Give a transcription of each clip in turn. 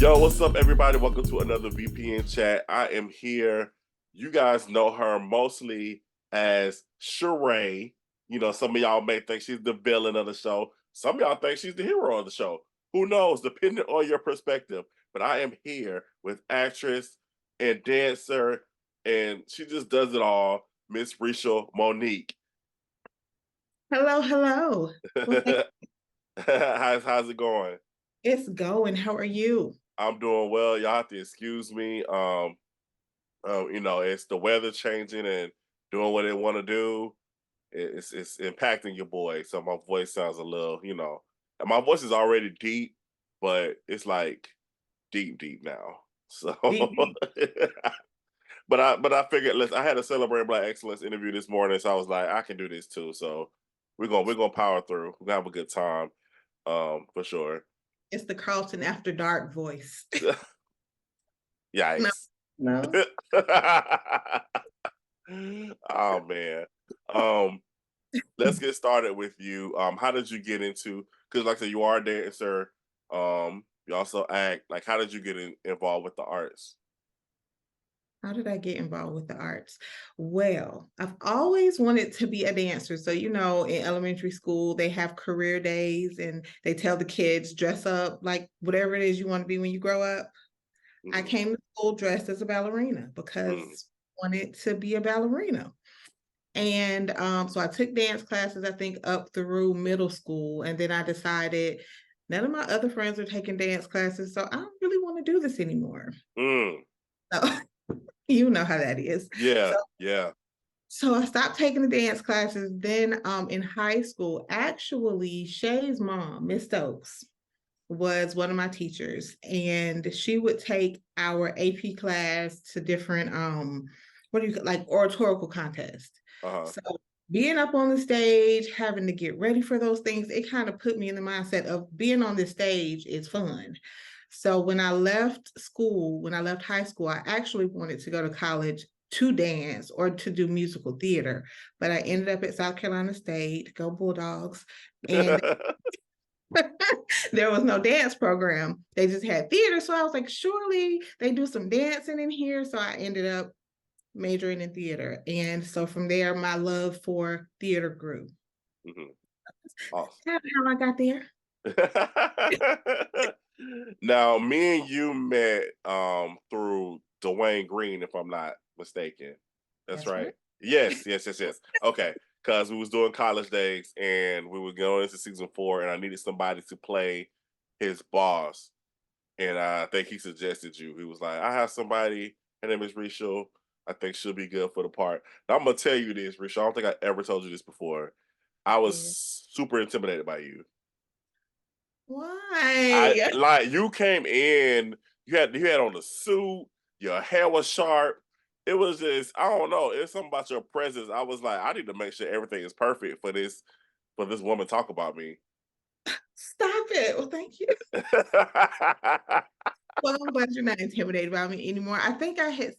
Yo, what's up, everybody? Welcome to another VPN chat. I am here. You guys know her mostly as Sheree. You know, some of y'all may think she's the villain of the show. Some of y'all think she's the hero of the show. Who knows, depending on your perspective. But I am here with actress and dancer, and she just does it all, Miss Reishal Monique. Hello, hello. Well, how's it going? it's going. How are you? I'm doing well. Y'all have to excuse me. It's the weather changing and doing what it want to do. It's impacting your boy. So my voice sounds a little, and my voice is already deep, but it's like deep now. So, Deep, deep. but I figured I had a Celebrate Black Excellence interview this morning, so I was like, I can do this too. So we're gonna power through. We're gonna have a good time, for sure. It's the Carlton After Dark voice. No, Yikes. no. Oh man. Um, let's get started with you. How did you get into? Because like I said, you are a dancer. You also act. Like, how did you get involved with the arts? How did I get involved with the arts? Well, I've always wanted to be a dancer. So, in elementary school, they have career days and they tell the kids dress up like whatever it is you want to be when you grow up. I Mm-hmm. came to school dressed as a ballerina Mm-hmm. because I wanted to be a ballerina. And so I took dance classes, I think, up through middle school. And then I decided none of my other friends are taking dance classes. So I don't really want to do this anymore. Mm. So you know how that is. Yeah, So yeah. so I stopped taking the dance classes. Then in high school, actually, Shay's mom, Miss Stokes, was one of my teachers. And she would take our AP class to different what do you like oratorical contests. Uh-huh. So being up on the stage, having to get ready for those things, it kind of put me in the mindset of being on the stage is fun. So when I left school, when I left high school, I actually wanted to go to college to dance or to do musical theater, but I ended up at South Carolina State, go Bulldogs, and there was no dance program. They just had theater. So I was like, surely they do some dancing in here. So I ended up majoring in theater. And so from there, my love for theater grew. Mm-hmm. Awesome. That's how I got there. Now, me and you met through Dwayne Green, if I'm not mistaken. That's That's right. right. Yes. Okay. Because we was doing college days and we were going into season 4 and I needed somebody to play his boss. And I think he suggested you. He was like, I have somebody, her name is Reishal. I think she'll be good for the part. Now I'm gonna tell you this, Reishal. I don't think I ever told you this before. I was Yeah. super intimidated by you. I Why? like you came in, you had on the suit, your hair was sharp. It was just, I don't know, it's something about your presence. I was like, I need to make sure everything is perfect for this woman talk about me. Stop it. Well, thank you. Well, I'm glad you're not intimidated by me anymore. I think I had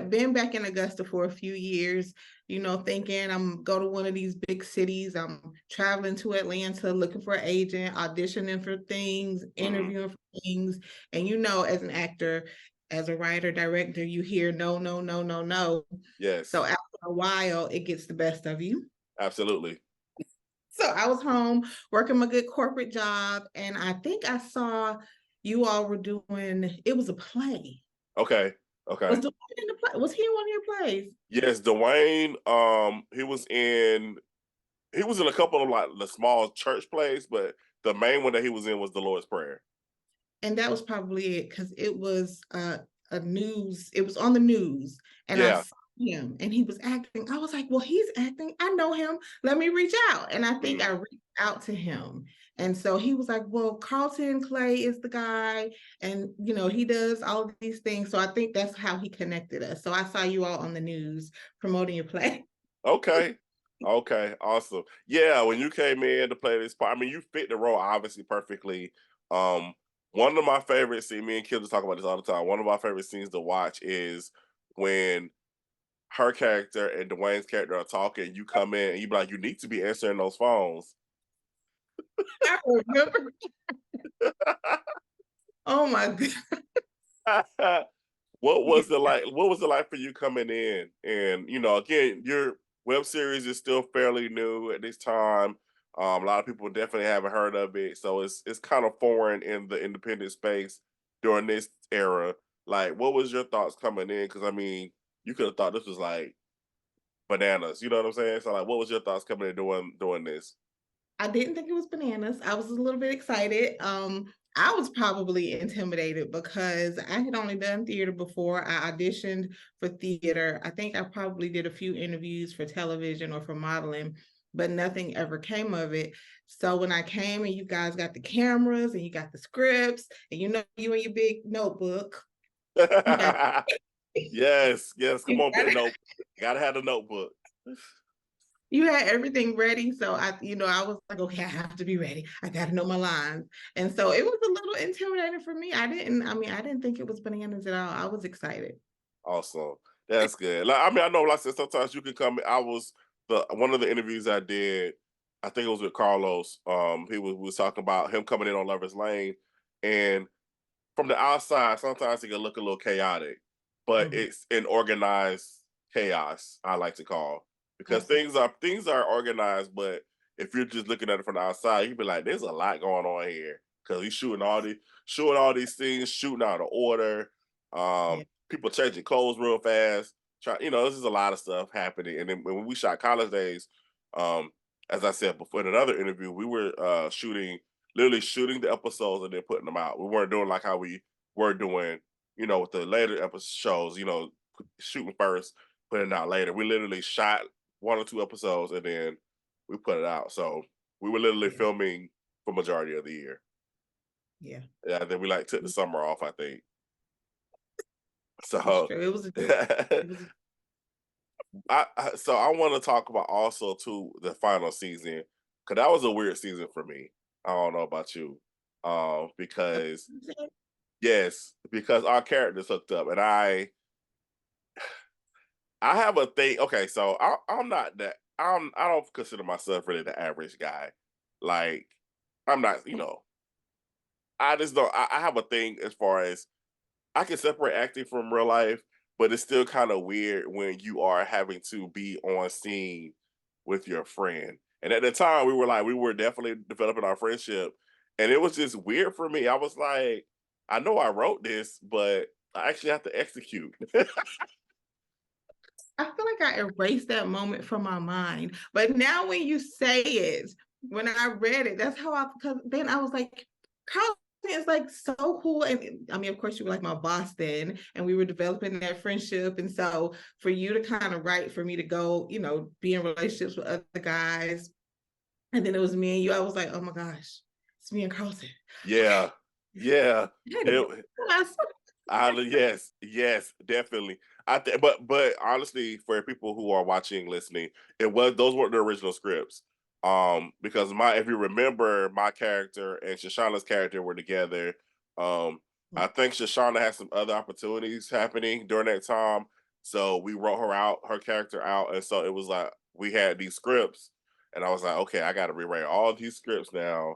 been back in Augusta for a few years, thinking I'm go to one of these big cities. I'm traveling to Atlanta looking for an agent, auditioning for things, Mhm. interviewing for things. And as an actor, as a writer, director, you hear no, no, no, no, no. So Yes, after a while, it gets the best of you. absolutely. So I was home working my good corporate job, and I think I saw you all were doing. It was a play. Okay, okay. Was the in the play? Was he in one of your plays? Yes, Dwayne, he was in a couple of like the small church plays, but the main one that he was in was the Lord's Prayer. And that was probably it because it was a news. It was on the news, and I Yeah. saw him, and he was acting. I was like, "Well, he's acting. I know him. Let me reach out." And I think Mhm. I reached out to him, and so he was like, "Well, Carlton Clay is the guy, and he does all of these things." So I think that's how he connected us. So I saw you all on the news promoting your play. Okay. Okay. Awesome. Yeah, when you came in to play this part, I mean, you fit the role obviously perfectly. Um, one of my favorite scenes, me and Kilda talk about this all the time. One of my favorite scenes to watch is when her character and Dwayne's character are talking. You come in and you be like, you need to be answering those phones. I remember. Oh my God. What was it like? What was it like for you coming in? And again, your web series is still fairly new at this time. A lot of people definitely haven't heard of it, so it's kind of foreign in the independent space during this era. Like, what was your thoughts coming in? Because I mean, you could have thought this was like bananas. You know what I'm saying? So, like, what was your thoughts coming in doing this? I didn't think it was bananas. I was a little bit excited. I was probably intimidated because I had only done theater before. I auditioned for theater. I think I probably did a few interviews for television or for modeling, but nothing ever came of it. So when I came and you guys got the cameras and you got the scripts and you and your big notebook, you got Yes, yes. Come you on, got note. Gotta have the notebook. you had everything ready. So I was like, okay, I have to be ready. I got to know my lines. And so it was a little intimidating for me. I didn't think it was bananas at all. I was excited. Awesome. That's good. Like, I mean, I know, like I said, sometimes you can come. I was the one of the interviews I did. I think it was with Carlos. We was talking about him coming in on Lover's Lane, and from the outside, sometimes it can look a little chaotic, but Mhm. it's an organized chaos. I like to call because Absolutely. things are organized, but if you're just looking at it from the outside, you'd be like, "There's a lot going on here," because he's shooting all these things, shooting out of order. Yeah. People changing clothes real fast. This is a lot of stuff happening. And then when we shot College Days, um, as I said before in another interview, we were literally shooting the episodes and then putting them out. We weren't doing like how we were doing, with the later episodes, shooting first, putting it out later. We literally shot one or two episodes and then we put it out. So we were literally Yeah. filming for majority of the year. Yeah. Yeah, then we like took the summer off, I think. It's So true. It was a it was a, I want to talk about also too the final season because that was a weird season for me. I don't know about you, because yes, because our characters hooked up, and I have a thing. Okay, so I'm not that I don't consider myself really the average guy. Like I'm not, I just don't. I have a thing as far as I can separate acting from real life, but it's still kind of weird when you are having to be on scene with your friend. And at the time, we were definitely developing our friendship, and it was just weird for me. I was like, I know I wrote this, but I actually have to execute. I feel like I erased that moment from my mind. But now when you say it, when I read it, that's how because then I was like, Carlton is like so cool. And I mean, of course, you were like my boss then, and we were developing that friendship. And so for you to kind of write, for me to go, be in relationships with other guys, and then it was me and you, I was like, oh my gosh, it's me and Carlton. Okay. Yeah, yeah. Yeah. It, yes, yes, definitely. But honestly, for people who are watching, listening, those weren't the original scripts. Because if you remember, my character and Shoshana's character were together. Um, I think Shoshana had some other opportunities happening during that time, so we wrote her character out, and so it was like we had these scripts, and I was like, okay, I got to rewrite all these scripts now.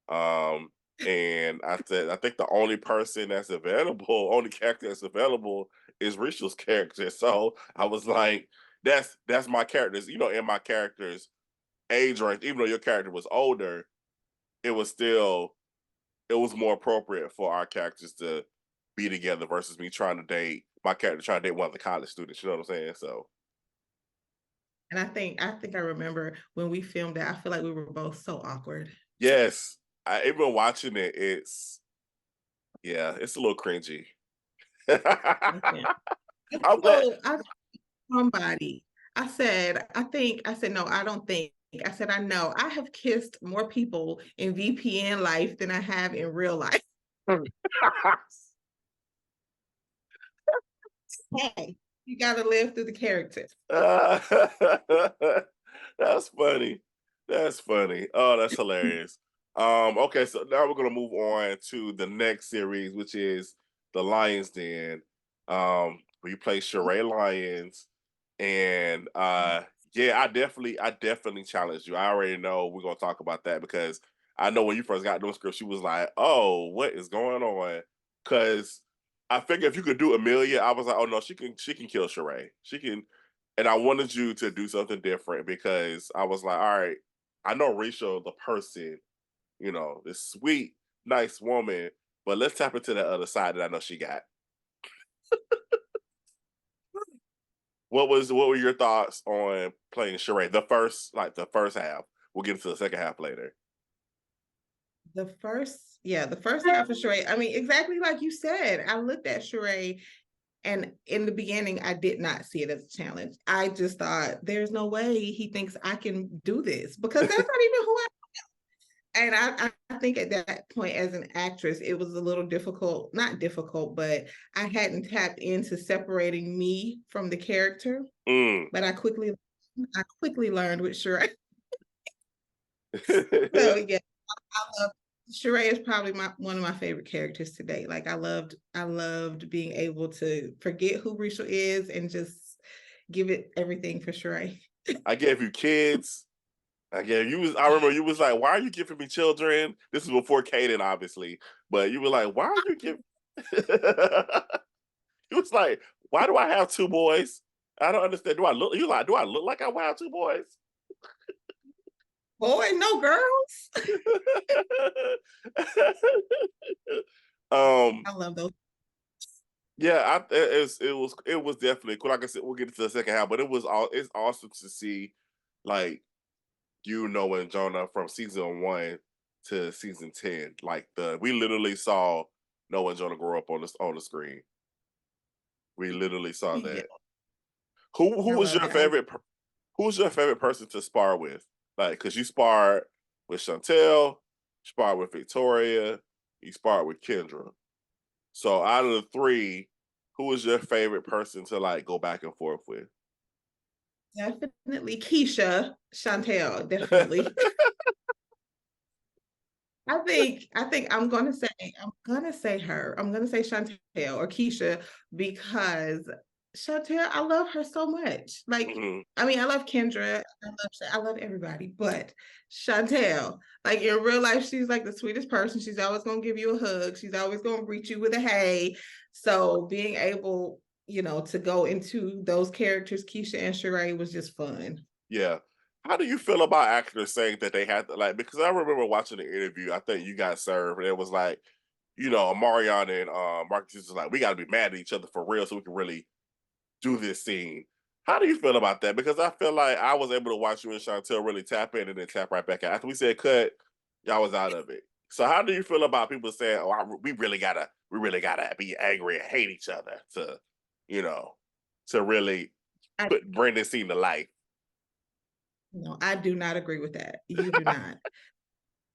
Um, and I said, I think the only person that's available, only character that's available is Rishal's character. So I was like, that's my characters, in my character's age range, even though your character was older, it was still it was more appropriate for our characters to be together versus me trying to date my character trying to date one of the college students. You know what I'm saying? So And I think I remember when we filmed it, I feel like we were both so awkward. yes, even watching it, it's a little cringy. Yeah. I'm glad. So I told somebody, I said, no, I don't think. I said, I know. I have kissed more people in VPN life than I have in real life. Hey, you gotta live through the character. Uh, that's funny. That's funny. Oh, that's hilarious. Okay, so now we're gonna move on to the next series, which is the Lions Den. Where you play Sheree Lyons. And yeah, I definitely challenged you. I already know we're gonna talk about that because I know when you first got those scripts, you was like, oh, what is going on? Because I figure if you could do Amelia, I was like, oh no, she can kill Sheree. She can, and I wanted you to do something different because I was like, all right, I know Reishal, the person, this sweet, nice woman, but let's tap into the other side that I know she got. What were your thoughts on playing Sheree? The first half. We'll get into the second half later. The first half of Sheree. I mean, exactly like you said, I looked at Sheree, and in the beginning, I did not see it as a challenge. I just thought, there's no way he thinks I can do this because that's not even who I am. And I think at that point, as an actress, it was a little difficult, not difficult, but I hadn't tapped into separating me from the character. Mm. But I quickly learned with Sheree. So yeah, I love Sheree is probably one of my favorite characters today. Like I loved being able to forget who Reishal is and just give it everything for Sheree. I gave you kids. I remember you was like, why are you giving me children? This is before Kaden, obviously. But you were like, why are you giving He was like, why do I have two boys? I don't understand. Do I look like I have two boys? Boy, no girls. um, I love those. yeah, it was definitely cool. Like I said, we'll get into the second half, but it's awesome to see, like, and Jonah from season 1 to season 10. Like we literally saw Noah and Jonah grow up on the screen. We literally saw Yeah, that. Who I was love your it. favorite? Who's your favorite person to spar with? Like, because you sparred with Chantel, you sparred with Victoria, you sparred with Kendra. So out of the three, who was your favorite person to like go back and forth with? Definitely Keisha, Chantel, definitely. I think I'm gonna say her. I'm gonna say Chantel or Keisha because Chantel, I love her so much. Like, Mm-hmm. I mean, I love Kendra, I love everybody, but Chantel, like in real life, she's like the sweetest person. She's always gonna give you a hug. She's always gonna reach you with a hey. So being able, to go into those characters, Keisha and Sheree, was just fun. Yeah. How do you feel about actors saying that they had to like? Because I remember watching the interview. I think you got served, and it was like, Mariana and Marcus was like, we got to be mad at each other for real, so we can really do this scene. How do you feel about that? Because I feel like I was able to watch you and Chantel really tap in and then tap right back out. After we said cut, y'all was out of it. So how do you feel about people saying, "Oh, we really gotta be angry and hate each other you know, to really I bring this scene to life?" No, I do not agree with that. You do not.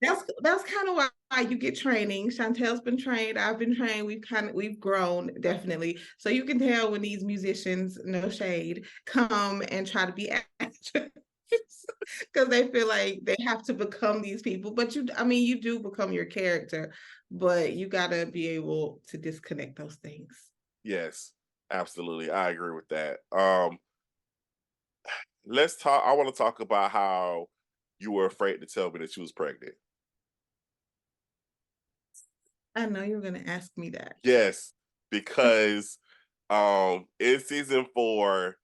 That's kind of why you get training. Chantel's been trained. I've been trained. We've grown definitely. So you can tell when these musicians, no shade, come and try to be actors because they feel like they have to become these people. But you do become your character, but you got to be able to disconnect those things. Yes, absolutely. I agree with that. Let's talk. I want to talk about how you were afraid to tell me that you was pregnant. I know you're going to ask me that. Yes, because in season 4,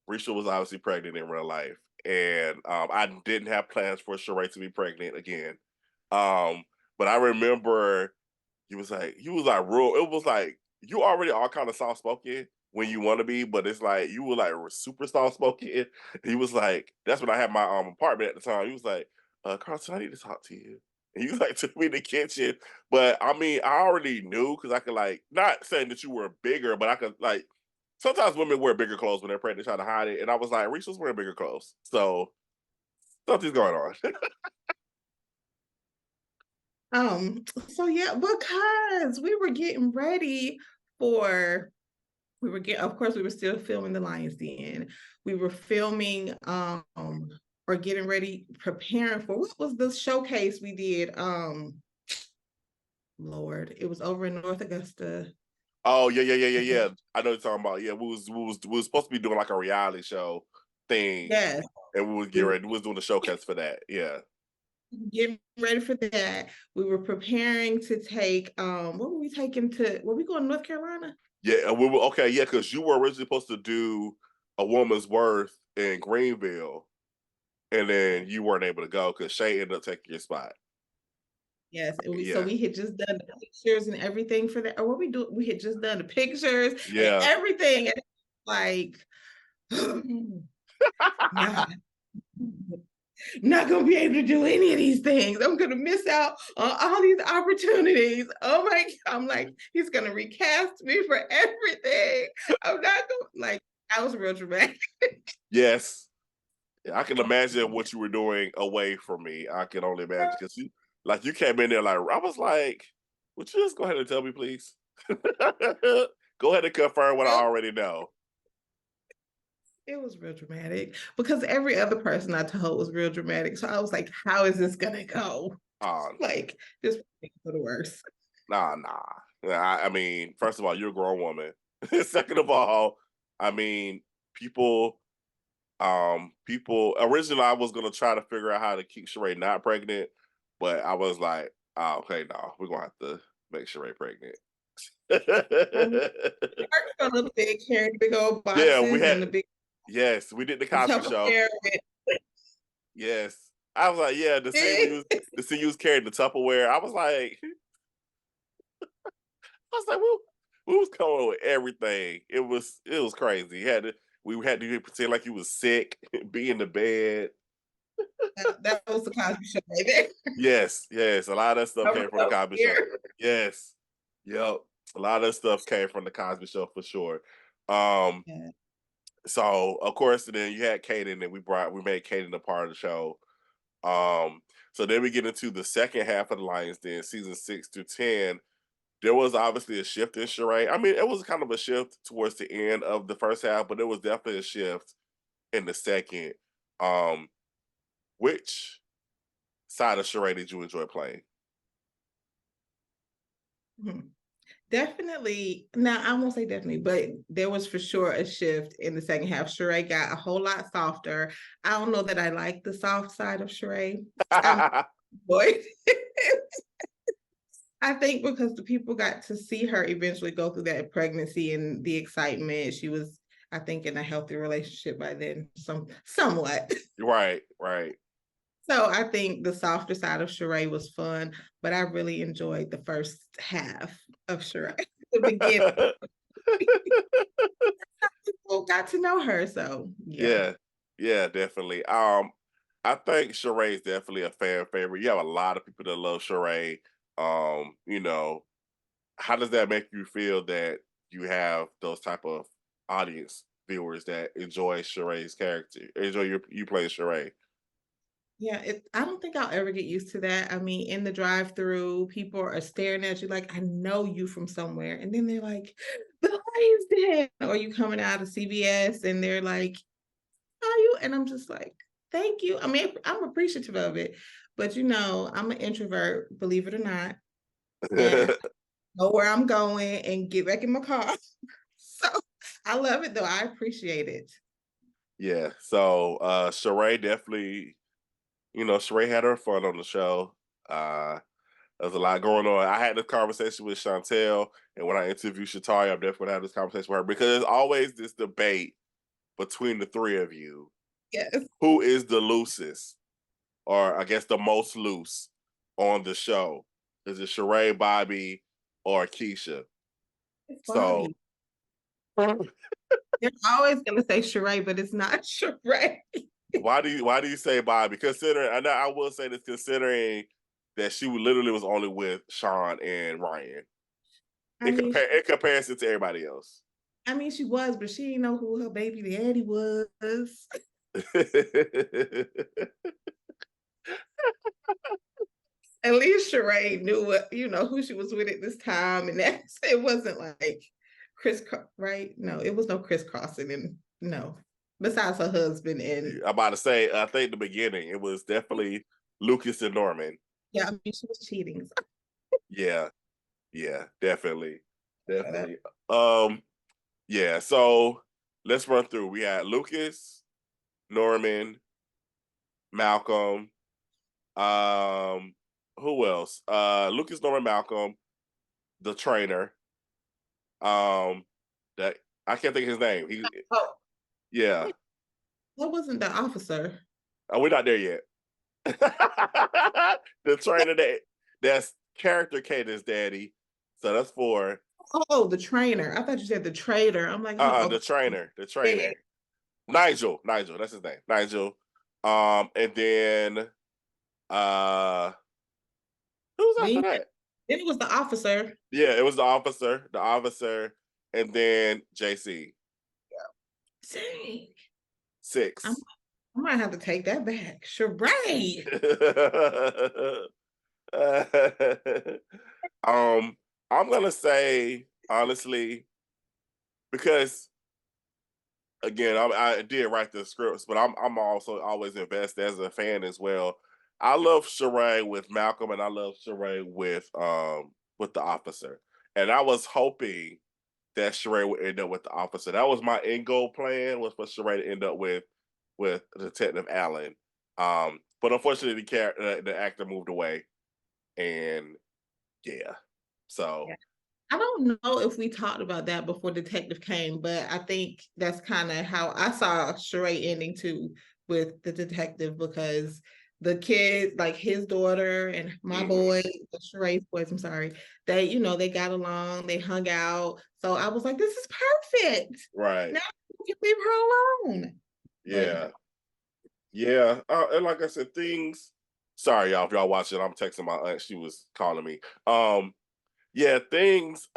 Risha was obviously pregnant in real life, and I didn't have plans for Sheree to be pregnant again. Um, but I remember you was like real. It was like you already are kind of soft spoken when you want to be, but it's like you were like super soft spoken. He was like, that's when I had my apartment at the time. He was like, Carlton, I need to talk to you. And he like took me in the kitchen. But I mean, I already knew because I could like not saying that you were bigger, but I could like sometimes women wear bigger clothes when they're pregnant, trying to hide it. And I was like, Risha's wearing bigger clothes. So something's going on. So yeah, because we were getting ready for of course we were still filming the Lions Den. We were filming or getting ready, preparing for what was the showcase we did? Lord, it was over in North Augusta. Oh yeah, yeah, yeah, yeah, I yeah. think. I know what you're talking about. Yeah, we was supposed to be doing like a reality show thing, Yes. and we was getting We ready. We was doing the showcase for that. Yeah. getting ready for that. We were preparing to take what were we taking to were we going to North Carolina? Yeah, we were okay. Yeah, because you were originally supposed to do A Woman's Worth in Greenville, and then you weren't able to go because Shay ended up taking your spot. Yes, and so Yeah, we had just done the pictures and everything for that. Or what we do? We had just done the pictures and yeah. everything, and like, not, not gonna be able to do any of these things. I'm gonna miss out on all these opportunities. Oh my! I'm like, he's gonna recast me for everything. I'm not gonna like. I was real dramatic. Yes, I can imagine what you were doing away from me. I can only imagine because you came in there like I was like, would you just go ahead and tell me, please? Go ahead and confirm what I already know. It was real dramatic because every other person I told was real dramatic. So I was like, how is this gonna go? Uh, Like, just for the worst. nah. I mean, first of all, you're a grown woman. Second of all, I mean, people originally I was gonna try to figure out how to keep Sheree not pregnant, but I was like, oh, okay, no, we're gonna have to make Sheree pregnant. Um, a little bit carrying big old Yeah, boxes and the big yes, we did the Cosby Show. Tupperware. Yes, I was like, yeah, the scene you was carrying the Tupperware. I was like, we was coming with everything. It was crazy. We had to pretend like you was sick, be in the bed. That was the Cosby Show right there. Yes. A lot of that stuff came from the Cosby Show. Here. Yes. Yep. A lot of that stuff came from the Cosby Show for sure. Um, Yeah. so of course, then you had Kaden, and we made Kaden a part of the show. Um, so then we get into the second half of the Lions Den, season 6 through 10. There was obviously a shift in Sheree. I mean, it was kind of a shift towards the end of the first half, but there was definitely a shift in the second. Um, which side of Sheree did you enjoy playing? Mhm. Definitely. Now, I won't say definitely, but there was for sure a shift in the second half. Sheree got a whole lot softer. I don't know that I like the soft side of Sheree. I'm boy. I think because the people got to see her eventually go through that pregnancy and the excitement. She was, I think, in a healthy relationship by then, somewhat. Right. So I think the softer side of Sheree was fun, but I really enjoyed the first half of Sheree. The beginning, people got to know her. So yeah. Yeah, definitely. I think Sheree is definitely a fan favorite. You have a lot of people that love Sheree. You know, how does that make you feel that you have those type of audience viewers that enjoy Sheree's character, enjoy you playing Sheree? Yeah, I don't think I'll ever get used to that. I mean, in the drive-through, people are staring at you like, I know you from somewhere. And then they're like, the Lions Den. Or you coming out of CBS and they're like, are you? And I'm just like, thank you. I mean, I'm appreciative of it. But I'm an introvert, believe it or not. And know where I'm going and get back in my car. So I love it though. I appreciate it. Yeah. So Sheree definitely, Sheree had her fun on the show. There's a lot going on. I had this conversation with Chantel, and when I interviewed Shatari, I'm definitely gonna have this conversation with her because there's always this debate between the three of you. Yes. Who is the loosest, or I guess the most loose on the show? Is it Sheree, Bobby, or Keisha? It's So Bobby. They're always gonna say Sheree, but it's not Sheree. why do you say Bobby? Considering I will say this, considering that she literally was only with Sean and Ryan I mean, in comparison to everybody else. she was, but she didn't know who her baby daddy was. At least Sheree knew who she was with at this time, and that it wasn't like right? No, it was no crisscrossing, and no. Besides her husband and I'm about to say, I think the beginning it was definitely Lucas and Norman. yeah, I mean she was cheating. Yeah, definitely, So. definitely. Yeah. So let's run through. We had Lucas, Norman, Malcolm. Who else? Lucas Norman Malcolm, the trainer. That I can't think of his name. Oh, Yeah. that wasn't the officer. Oh, we're not there yet. The trainer that's character Kaden's daddy. So that's four. Oh, the trainer. I thought you said the trader. I'm like, The oh, trainer. The yeah, yeah. trainer. Nigel, that's his name. Nigel. And then who's after Then that? it was the officer. Yeah, it was the officer, and then JC. Dang. I'm, Six. I might have to take that back. Sheree. I'm gonna say honestly, because again, I did write the scripts, but I'm also always invested as a fan as well. I love Sheree with Malcolm, and I love Sheree with the officer. And I was hoping that Sheree would end up with the officer. That was my end goal plan, was for Sheree to end up with Detective Allen. But unfortunately, the actor moved away, and yeah, so I don't know if we talked about that before Detective came, but I think that's kind of how I saw Sheree ending too with the detective because the kids, like his daughter and my mhm, boy, Sheree's boys, I'm sorry, they got along, they hung out. So I was like, this is perfect. right, Now we can leave her alone. But yeah, yeah. And like I said, things. Sorry, y'all, if y'all watching, I'm texting my aunt. She was calling me. Yeah, things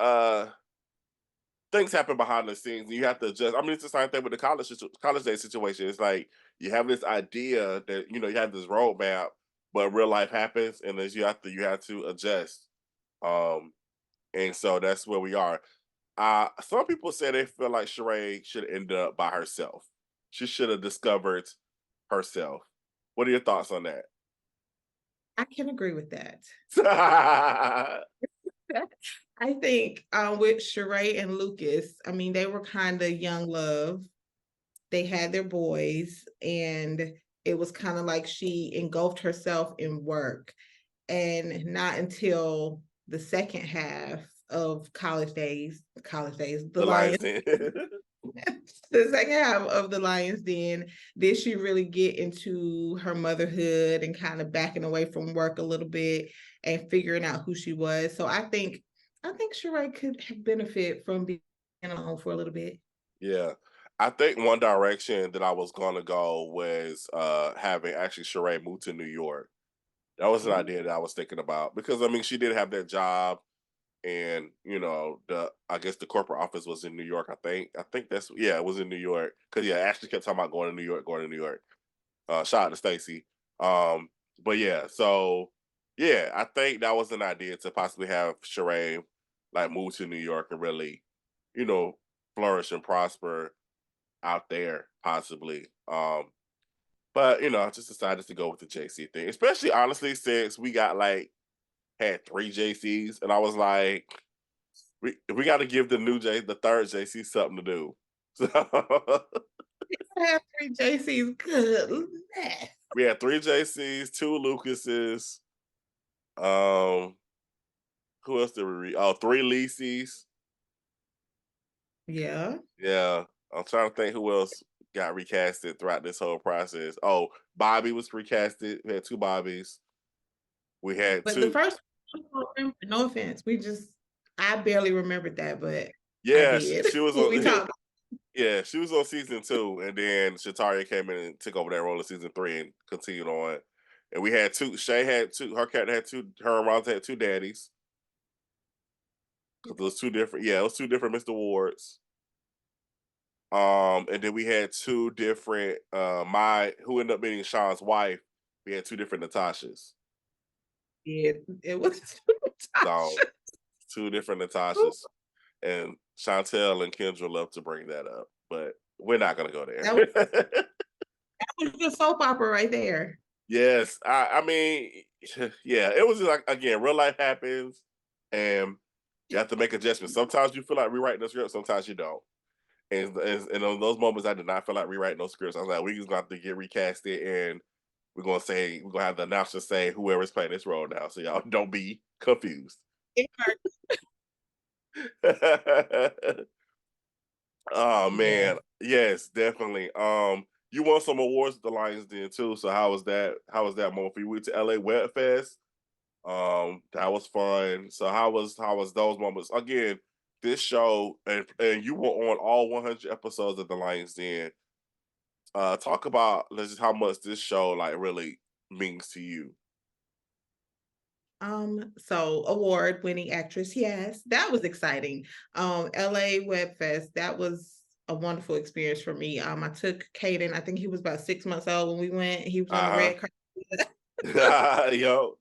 happen behind the scenes, and you have to adjust. I mean, it's the same thing with the college day situation. It's like you have this idea that you have this roadmap, but real life happens, and as you have to adjust. Um, and so that's where we are. Some people say they feel like Sheree should end up by herself. She should have discovered herself. What are your thoughts on that? I can agree with that. I think with Sheree and Lucas, I mean, they were kind of young love. They had their boys, and it was kind of like she engulfed herself in work. And not until the second half of the The Lions Lions, Den. the second half of the Lions Den, did she really get into her motherhood and kind of backing away from work a little bit and figuring out who she was. So I think Sheree could have benefit from being alone for a little bit. Yeah. I think one direction that I was gonna go was having actually Sheree move to New York. That was an Ooh. idea that I was thinking about because I mean she did have that job, and the I guess the corporate office was in New York. I think that's, yeah, it was in New York because yeah, Ashley kept talking about going to New York, going to New York. Shout out to Stacy. Um, but yeah, so yeah, I think that was an idea to possibly have Sheree like move to New York and really, you know, flourish and prosper out there possibly. But I just decided to go with the JC thing, especially honestly since we got like had three JCs, and I was like, we got to give the third JC something to do. So I have three JCs. Good. we had three JCs, two Lucases. Um, who else did we read? Oh, three Lisies. Yeah. Yeah, I'm trying to think who else got recasted throughout this whole process. Oh, Bobby was recasted. We had two Bobbies. We had But the two. first one, no offense, I barely remembered that, but I Yeah, did. she was When on. we talked. Yeah, she was on season two, and then Shataria came in and took over that role in season three and continued on. And we had two. Shay had two. Her character had two. Her and Ronza had two daddies. Because it was two different. Yeah, it was two different Mr. Wards. And then we had two different. My who ended up being Sean's wife. We had two different Natashas. It was So two different Natashas, and Chantel and Kendra love to bring that up, but we're not gonna go there. that was, that was the soap opera right there. Yes, I mean, yeah, it was like again, real life happens, and you have to make adjustments. Sometimes you feel like rewriting the script, sometimes you don't. And on those moments, I did not feel like rewriting those scripts. I was like, we just gonna have to get recasted, and we're gonna have the announcer say whoever's playing this role now, so y'all don't be confused. Oh Yeah. man, yes, definitely. You won some awards at the Lions Den too. So how was that? How was that moment for you? We went to LA Web Fest. That was fun. So how was those moments? Again, this show and you were on all 100 episodes of the Lions Den. Talk about just how much this show like really means to you. So award-winning actress, yes, that was exciting. LA Web Fest, that was a wonderful experience for me. I took Caden, I think he was about 6 months old when we went. He was on the Uh red carpet. huh. Yo.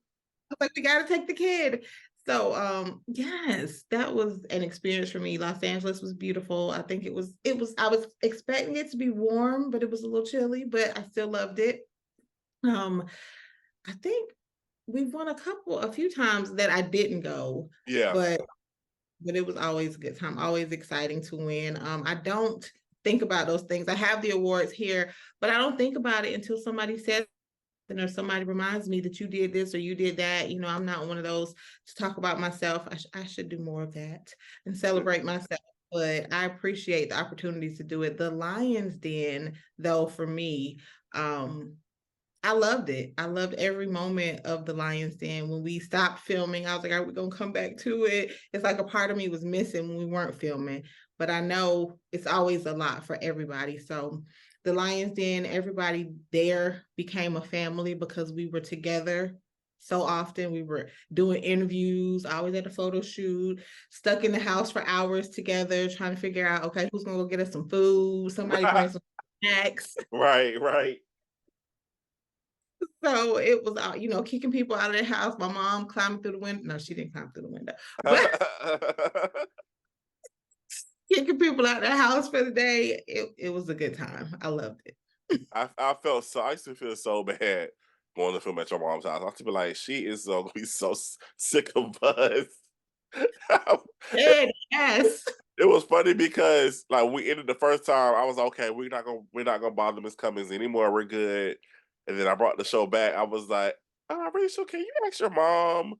I was like, we gotta take the kid. So yes, that was an experience for me. Los Angeles was beautiful. I think it was I was expecting it to be warm, but it was a little chilly, but I still loved it. Um, I think we've won a few times that I didn't go, Yeah. but it was always a good time, always exciting to win. I don't think about those things. I have the awards here, but I don't think about it until somebody says or somebody reminds me that you did this or you did that. I'm not one of those to talk about myself. I should do more of that and celebrate myself. But I appreciate the opportunities to do it. The Lions Den, though, for me, I loved it. I loved every moment of the Lions Den. When we stopped filming, I was like, are we gonna come back to it? It's like a part of me was missing when we weren't filming. But I know it's always a lot for everybody. So the Lions Den, everybody there became a family because we were together so often. We were doing interviews, always at a photo shoot, stuck in the house for hours together, trying to figure out, okay, who's gonna go get us some food? Somebody bring some snacks. Right, right. So it was, kicking people out of their house. My mom climbing through the window. No, she didn't climb through the window, but kicking people out of their house for the day. It was a good time. I loved it. I felt so. I used to feel so bad going to film at your mom's house. I used to be like, she is so gonna be so sick of us. Yeah, yes. It was funny because like we ended the first time, I was okay. We're not gonna bother Miss Cummings anymore. We're good. And then I brought the show back. I was like, Rachel, can you ask your mom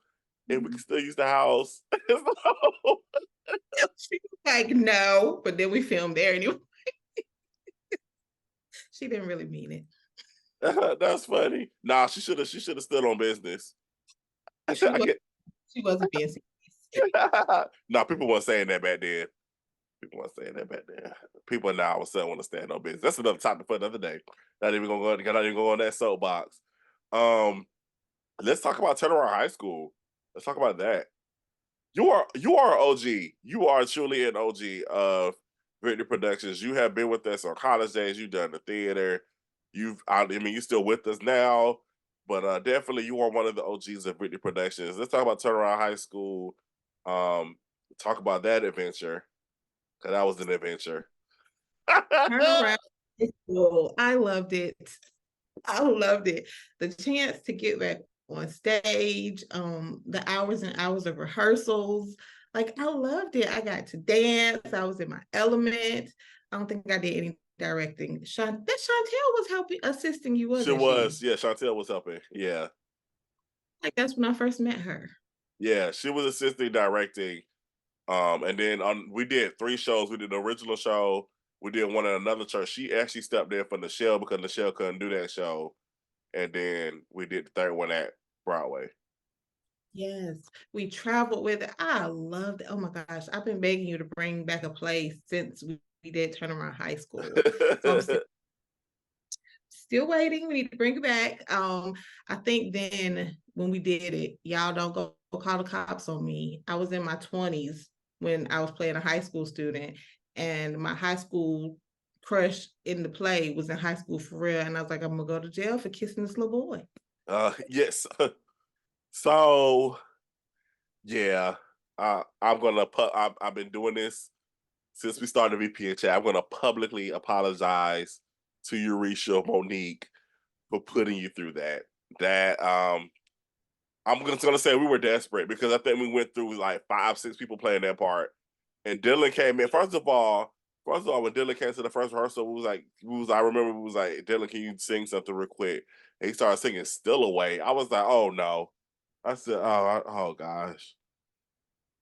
and we can still use the house? So, She was like, no, but then we filmed there anyway. She didn't really mean it. that's funny. Nah, she should have stood on business. She I was get she wasn't being serious. nah, people weren't saying that back then. People weren't saying that back then. People now all of a sudden want to stand on business. That's another topic for another day. Not even gonna go on that soapbox. Um, let's talk about Turnaround High School. Let's talk about that. You are an OG. You are truly an OG of Reindeer Productions. You have been with us on college days. You've done the theater. You're still with us now, but definitely you are one of the OGs of Reindeer Productions. Let's talk about Turnaround High School. Um, talk about that adventure because that was an adventure. Turn around. Cool. I loved it. I loved it. The chance to get back on stage, the hours and hours of rehearsals. Like I loved it. I got to dance. I was in my element. I don't think I did any directing. That Chantel was helping assisting you, She wasn't she? was, yeah. Chantel was helping, yeah, Like that's when I first met her. yeah. She was assisting directing. And then we did 3 shows. We did the original show. We did one at another church. She actually stepped in for Nichelle because Nichelle couldn't do that show. And then we did the third one at Broadway. Yes, we traveled with it. I loved it. Oh my gosh, I've been begging you to bring back a play since we did Turnaround High School. So I'm still waiting. We need to bring it back. I think then when we did it, y'all don't go call the cops on me. I was in my 20s when I was playing a high school student, and my high school crush in the play was in high school for real. And I was like, I'm gonna go to jail for kissing this little boy. Yes. So yeah, I'm gonna. I've been doing this since we started VPN chat. I'm gonna publicly apologize to you, Reishal Monique, for putting you through that. That I'm just gonna say we were desperate because I think we went through like 5, 6 people playing that part, and Dylan came in. First of all, First of all, when Dylan came to the first rehearsal, I remember we was like, Dylan, can you sing something real quick? And he started singing "Still Away." I was like, oh no. I said, oh gosh.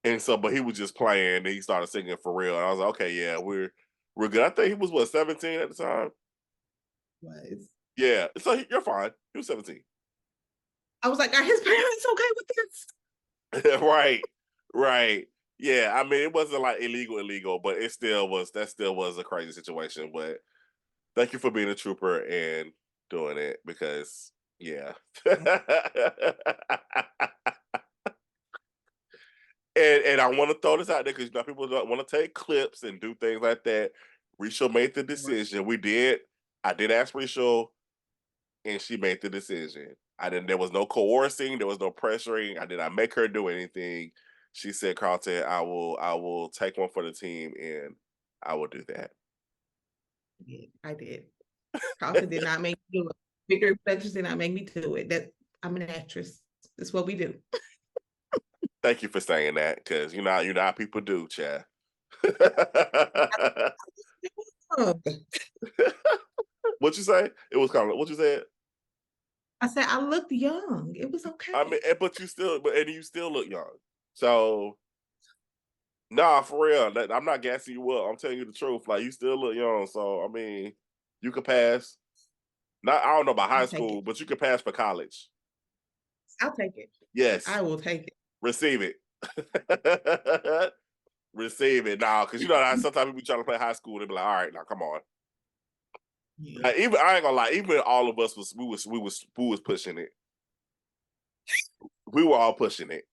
And so, but he was just playing, and he started singing for real. And I was like, okay, yeah, we're good. I think he was what 17 at the time. Was. Yeah, so you're fine. He was 17. I was like, are his parents okay with this? Right, right. Yeah, I mean, it wasn't like illegal, but it still was. That still was a crazy situation. But thank you for being a trooper and doing it because, yeah. And I want to throw this out there because people don't want to take clips and do things like that. Reishal made the decision. We did. I did ask Reishal, and she made the decision. I didn't. There was no coercing. There was no pressuring. I did not make her do anything. She said, "Carlton, I will take one for the team, and I will do that." Yeah, I did. Carlton did not make me do it. Bigger Productions did not make me do it. That I'm an actress. That's what we do. Thank you for saying that because you know how people do, Chad. What you say? It was kind of what you said. I said I looked young. It was I mean, okay. but you still look young. So, nah, for real. I'm not gassing you up. I'm telling you the truth. Like, you still look young. So, I mean, you could pass. Not, I don't know about high I'll take it. school, but you could pass for college. I'll take it. Yes, I will take it. receive it. Receive it now, because you know how sometimes people try to play high school. They be like, "All right, now come on." Yeah. Like, even I ain't gonna lie. Even all of us was pushing it. We were all pushing it.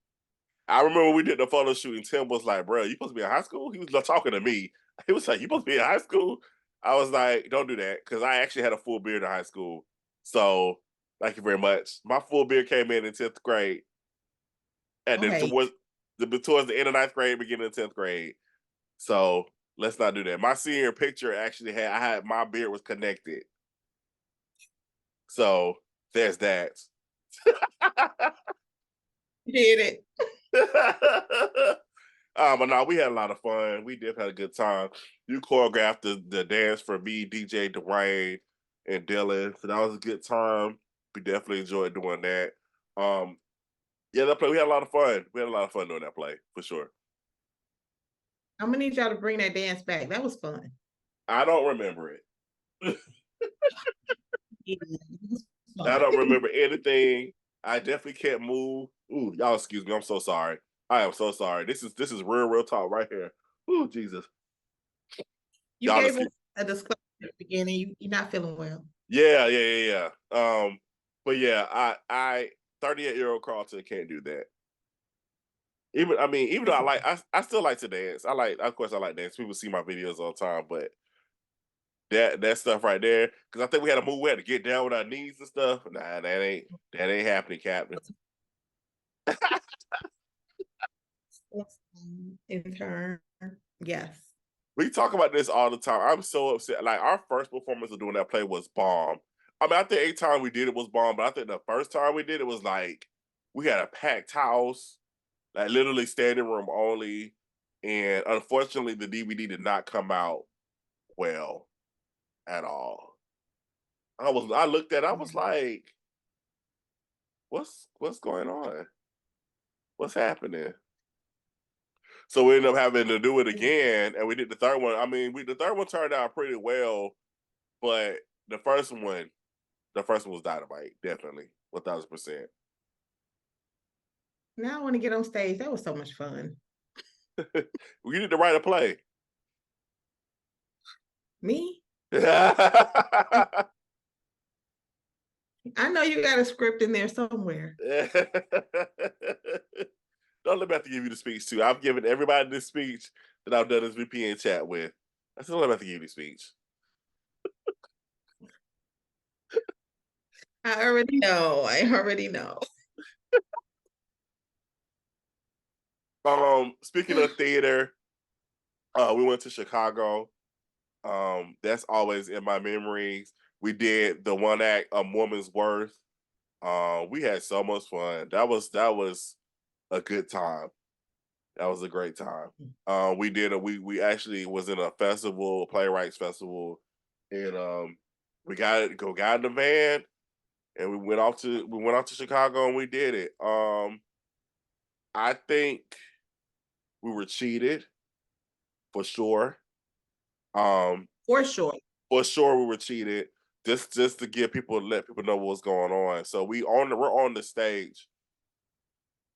I remember we did the photo shoot, and Tim was like, "Bro, you supposed to be in high school?" He was talking to me. He was like, "You supposed to be in high school?" I was like, "Don't do that," because I actually had a full beard in high school. So, thank you very much. My full beard came in 10th grade, and then Okay. towards the end of ninth grade, beginning of 10th grade. So let's not do that. My senior picture actually had my beard was connected. So there's that. You did it. But no, we had a lot of fun. We did have a good time. You choreographed the dance for me, DJ Dwayne, and Dylan. So that was a good time. We definitely enjoyed doing that. Um, yeah, that play we had a lot of fun. We had a lot of fun doing that play for sure. I'm gonna need y'all to bring that dance back. That was fun. I don't remember it. Yeah, it was I fun. don't remember anything. I definitely can't move. Ooh, y'all excuse me. I'm so sorry. I am so sorry. This is real talk right here. Ooh, Jesus. You Y'all gave us excuse. a disclaimer at the beginning. You're not feeling well. Yeah. But yeah, I 38-year-old Carlton can't do that. Even though It's I still like to dance. Of course I like dance. People see my videos all the time, but that stuff right there, because I think we had to move, we had to get down with our knees and stuff. Nah, that ain't happening, Captain. in turn. Yes. We talk about this all the time. I'm so upset. Like, our first performance of doing that play was bomb. I mean, I think every time we did it was bomb, but I think the first time we did it was like we had a packed house, like literally standing room only. And unfortunately, the DVD did not come out well at all. I looked at it, I Yeah. was like, what's going on? What's happening? So we ended up having to do it again, and we did the third one. I mean, the third one turned out pretty well, but the first one, the first one was dynamite, definitely, 1000%. Now I want to get on stage. That was so much fun. We need to write a play. Me? Don't I know you got a script in there somewhere. let me have to give you the speech too. I've given everybody this speech that I've done this VPN chat with. I still have to give you the speech. I already know. I already know. Speaking of theater, we went to Chicago. That's always in my memories. We did the one act, A Woman's Worth. We had so much fun. That was a good time. That was a great time. We actually was in a festival, playwrights festival, and we got in the van and we went off to Chicago and we did it. I think we were cheated for sure. Um, For sure. for sure we were cheated. Just to let people know what's going on. So we're on the stage,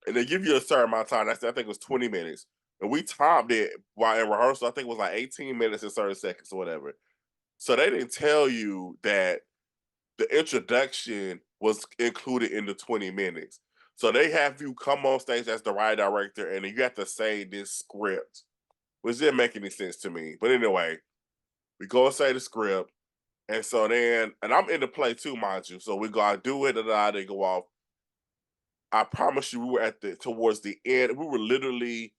and they give you a certain amount of time. I think it was 20 minutes, and we timed it while in rehearsal. I think it was like 18 minutes and 30 seconds or whatever. So they didn't tell you that the introduction was included in the 20 minutes. So they have you come on stage as the writer director, and you have to say this script, which didn't make any sense to me. But anyway, we go and say the script. And so then, and I'm in the play too, mind you. So we go, I do it, and they go off. I promise you, we were towards the end. We were literally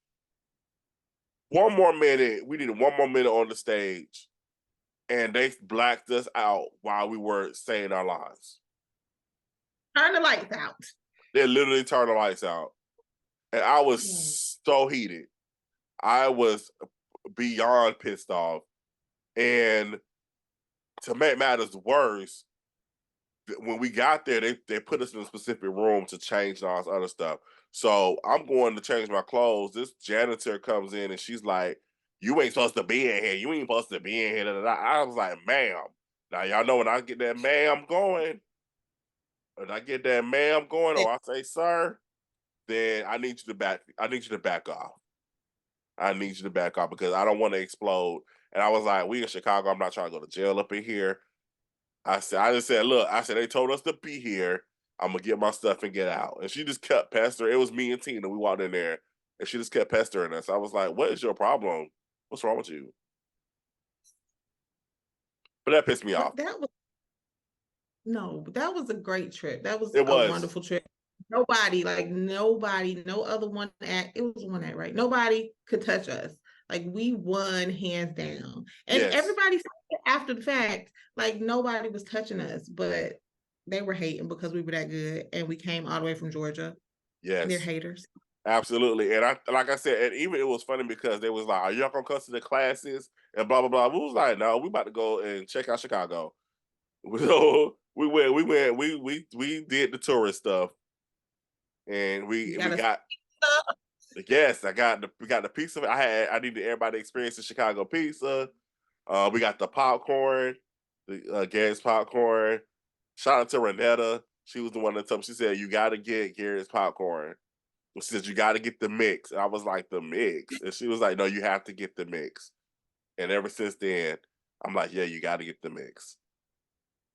one more minute. We needed one more minute on the stage, and they blacked us out while we were saying our lines. Turn the lights out. They literally turned the lights out, and I was so heated. I was beyond pissed off, and to make matters worse, when we got there, they put us in a specific room to change all this other stuff. So I'm going to change my clothes. This janitor comes in and she's like, "You ain't supposed to be in here. You ain't supposed to be in here." I was like, "Ma'am." Now y'all know when I get that ma'am going, or I say sir, then I need you to back. I need you to back off. I need you to back off because I don't want to explode. And I was like, "We in Chicago. I'm not trying to go to jail up in here." I just said, look, they told us to be here. I'm gonna get my stuff and get out. And she just kept pestering. It was me and Tina. We walked in there, and she just kept pestering us. I was like, "What is your problem? What's wrong with you?" But that pissed me off. That was a great trip. That was It a was. wonderful trip. Nobody, no other one act. It was one act, right? Nobody could touch us. Like we won hands down. And Yes. everybody said after the fact, like nobody was touching us, but they were hating because we were that good and we came all the way from Georgia. Yes. They're haters. Absolutely. And like I said, and even it was funny because they was like, "Are y'all gonna come to the classes?" And blah blah blah. We was like, "No, we about to go and check out Chicago." So we did the tourist stuff, and we got yes, we got the pizza. I needed everybody to experience the Chicago pizza. We got the popcorn, the Gary's popcorn. Shout out to Renetta. She was the one that told me. She said, "You got to get Gary's popcorn." She said, "You got to get the mix." And I was like, "The mix?" And she was like, "No, you have to get the mix." And ever since then, I'm like, "Yeah, you got to get the mix."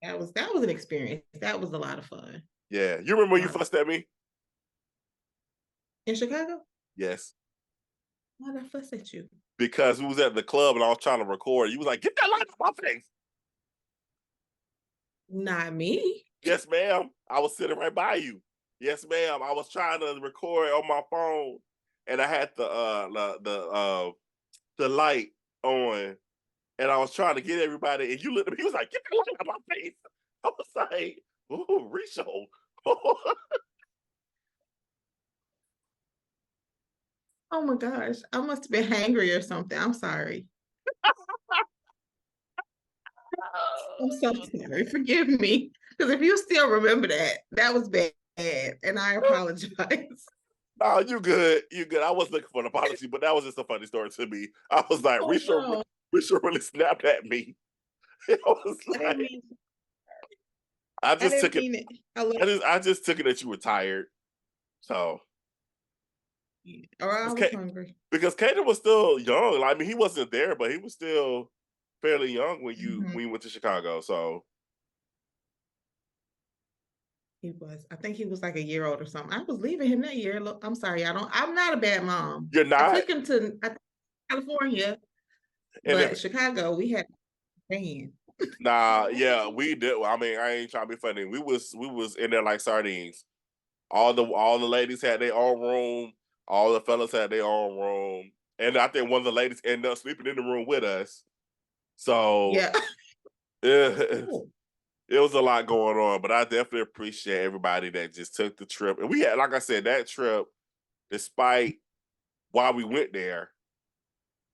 That was an experience. That was a lot of fun. Yeah, you remember when you fussed at me? In Chicago? Yes. Why did I fuss at you? Because we was at the club and I was trying to record. You was like, "Get that light off my face." Not me. Yes, ma'am. I was sitting right by you. Yes, ma'am. I was trying to record on my phone, and I had the light on, and I was trying to get everybody. And you looked at me. He was like, "Get the light out of my face." I was like, "Ooh, Reishal." Oh my gosh, I must have been hangry or something. I'm sorry. I'm so sorry. Forgive me. Because if you still remember that, that was bad. And I apologize. No, you good. You good. I was looking for an apology, but that was just a funny story to me. I was like, Oh no. Reishal really snapped at me. I was I didn't like, mean I I just didn't took it. mean it. I love I just took it that you were tired. So you. Or I was hungry. because Kaden was still young. Like, I mean, he wasn't there, but he was still fairly young when Mhm. you went to Chicago. So He was. I think he was like a year old or something. I was leaving him that year. Look, I'm sorry. I'm not a bad mom. you're I not. took him to California, And but if Chicago, we had a van. nah, yeah, we did. I mean, I ain't trying to be funny. We was in there like sardines. All the ladies had their own room. All the fellas had their own room. And I think one of the ladies ended up sleeping in the room with us. So Yeah. it, it was a lot going on, but I definitely appreciate everybody that just took the trip. And we had, like I said, that trip, despite while we went there,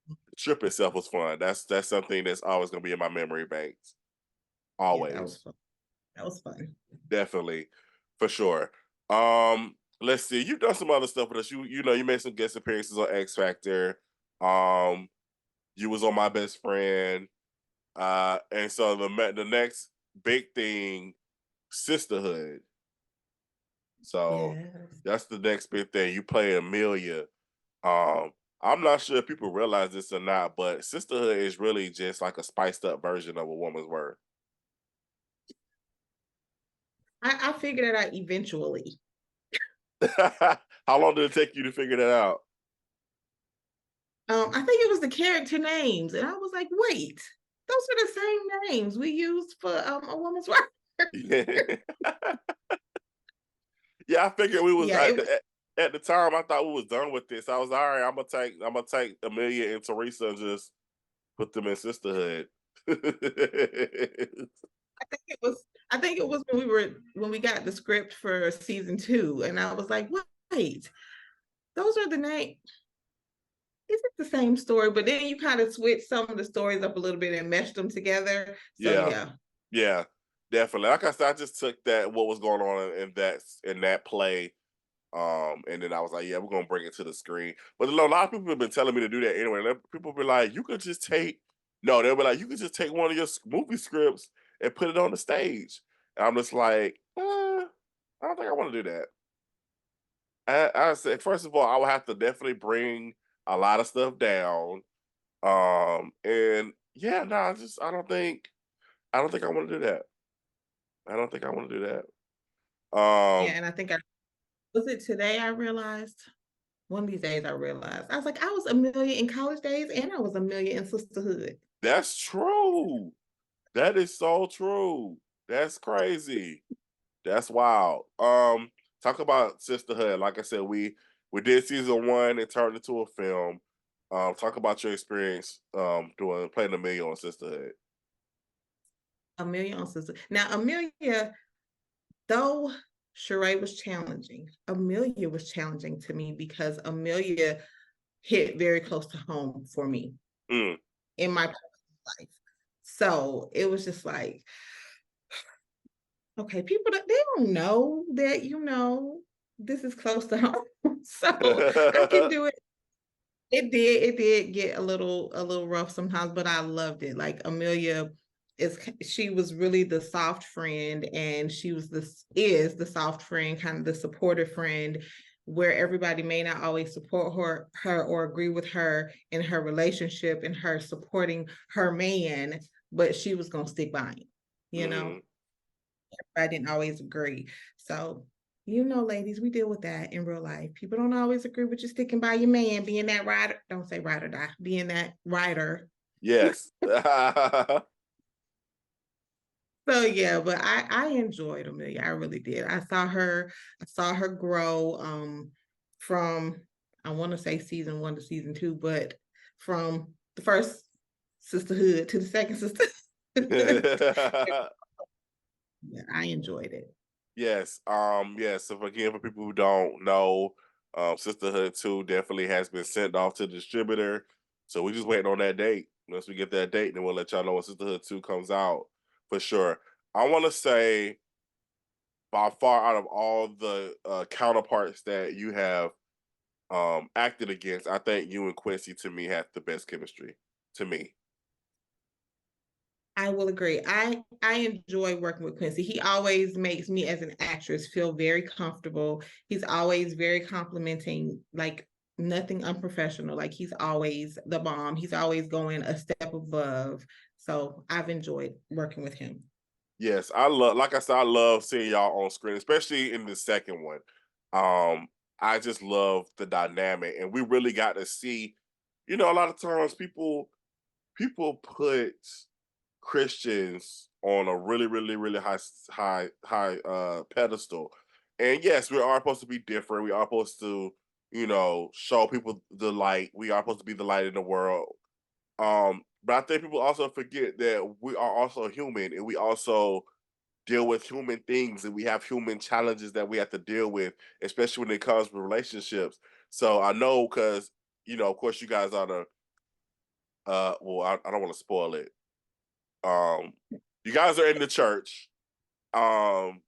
the trip itself was fun. That's something that's always gonna be in my memory banks. Yeah, that was Always. fun. That was fun. Definitely. For sure. Let's see. You've done some other stuff with us. You made some guest appearances on X Factor. Um, you was on My Best Friend. And so the next big thing, SistAhood. So Yes. that's the next big thing. You play Amelia. Um, I'm not sure if people realize this or not, but SistAhood is really just like a spiced up version of A Woman's Worth. I figured it out eventually. How long did it take you to figure that out? I think it was the character names, and I was like, wait, those are the same names we used for A Woman's Worth. Yeah. Yeah, I figured we was Yeah, it was. at the time. I thought we was done with this. I was all right. I'm gonna take Amelia and Teresa and just put them in SistAhood. I think it was. I think it was when we got the script for season 2, and I was like, wait, those are the names. Is it the same story? But then you kind of switch some of the stories up a little bit and meshed them together. So Yeah, yeah, yeah, definitely. Like I said, I just took that what was going on in that play. And then I was like, yeah, we're gonna bring it to the screen. But a lot of people have been telling me to do that anyway. People be like, you could just take no, they'll be like, you could just take one of your movie scripts and put it on the stage. And I'm just like, I don't think I want to do that. I said, first of all, I would have to definitely bring a lot of stuff down. And yeah, no, I don't think I want to do that. I don't think I want to do that. yeah. And I think I was it today. I realized one of these days. I realized I was like, I was Amelia in college days, and I was Amelia in sisterhood. That's true. That is so true. That's crazy. That's wild. Talk about SistAhood. Like I said, we did season 1. It turned into a film. Talk about your experience doing playing Amelia on SistAhood. Amelia on sister. Now Amelia, though Sheree was challenging, Amelia was challenging to me because Amelia hit very close to home for me Mm. in my life. So it was just like, okay, people that they don't know that this is close to home. So I can do it. It did get a little rough sometimes, but I loved it. Like Amelia she was really the soft friend, and she was is the soft friend, kind of the supportive friend, where everybody may not always support her or agree with her in her relationship and her supporting her man, but she was gonna stick by him, you know. Hmm. I didn't always agree. So, ladies, we deal with that in real life. People don't always agree with you sticking by your man, being that rider. Don't say ride or die, being that rider. Yes. So yeah, but I enjoyed Amelia. I really did. I saw her grow from I want to say season 1 to season 2, but from the first sisterhood to the second sister. Yeah, I enjoyed it. Yes. Yes. So again, for people who don't know, SistAhood 2 definitely has been sent off to the distributor. So we just waiting on that date. Once we get that date, then we'll let y'all know when SistAhood 2 comes out for sure. I want to say by far out of all the counterparts that you have acted against, I think you and Quincy to me have the best chemistry. To me. I will agree. I enjoy working with Quincy. He always makes me as an actress feel very comfortable. He's always very complimenting, like nothing unprofessional. Like he's always the bomb. He's always going a step above. So I've enjoyed working with him. Yes, like I said, I love seeing y'all on screen, especially in the second one. Um, I just love the dynamic, and we really got to see, a lot of times people put Christians on a really, really, really high pedestal. And yes, we are supposed to be different. We are supposed to, show people the light. We are supposed to be the light in the world. But I think people also forget that we are also human, and we also deal with human things, and we have human challenges that we have to deal with, especially when it comes to relationships. So I know because of course, you guys are the well, I don't want to spoil it. You guys are in the church. Um,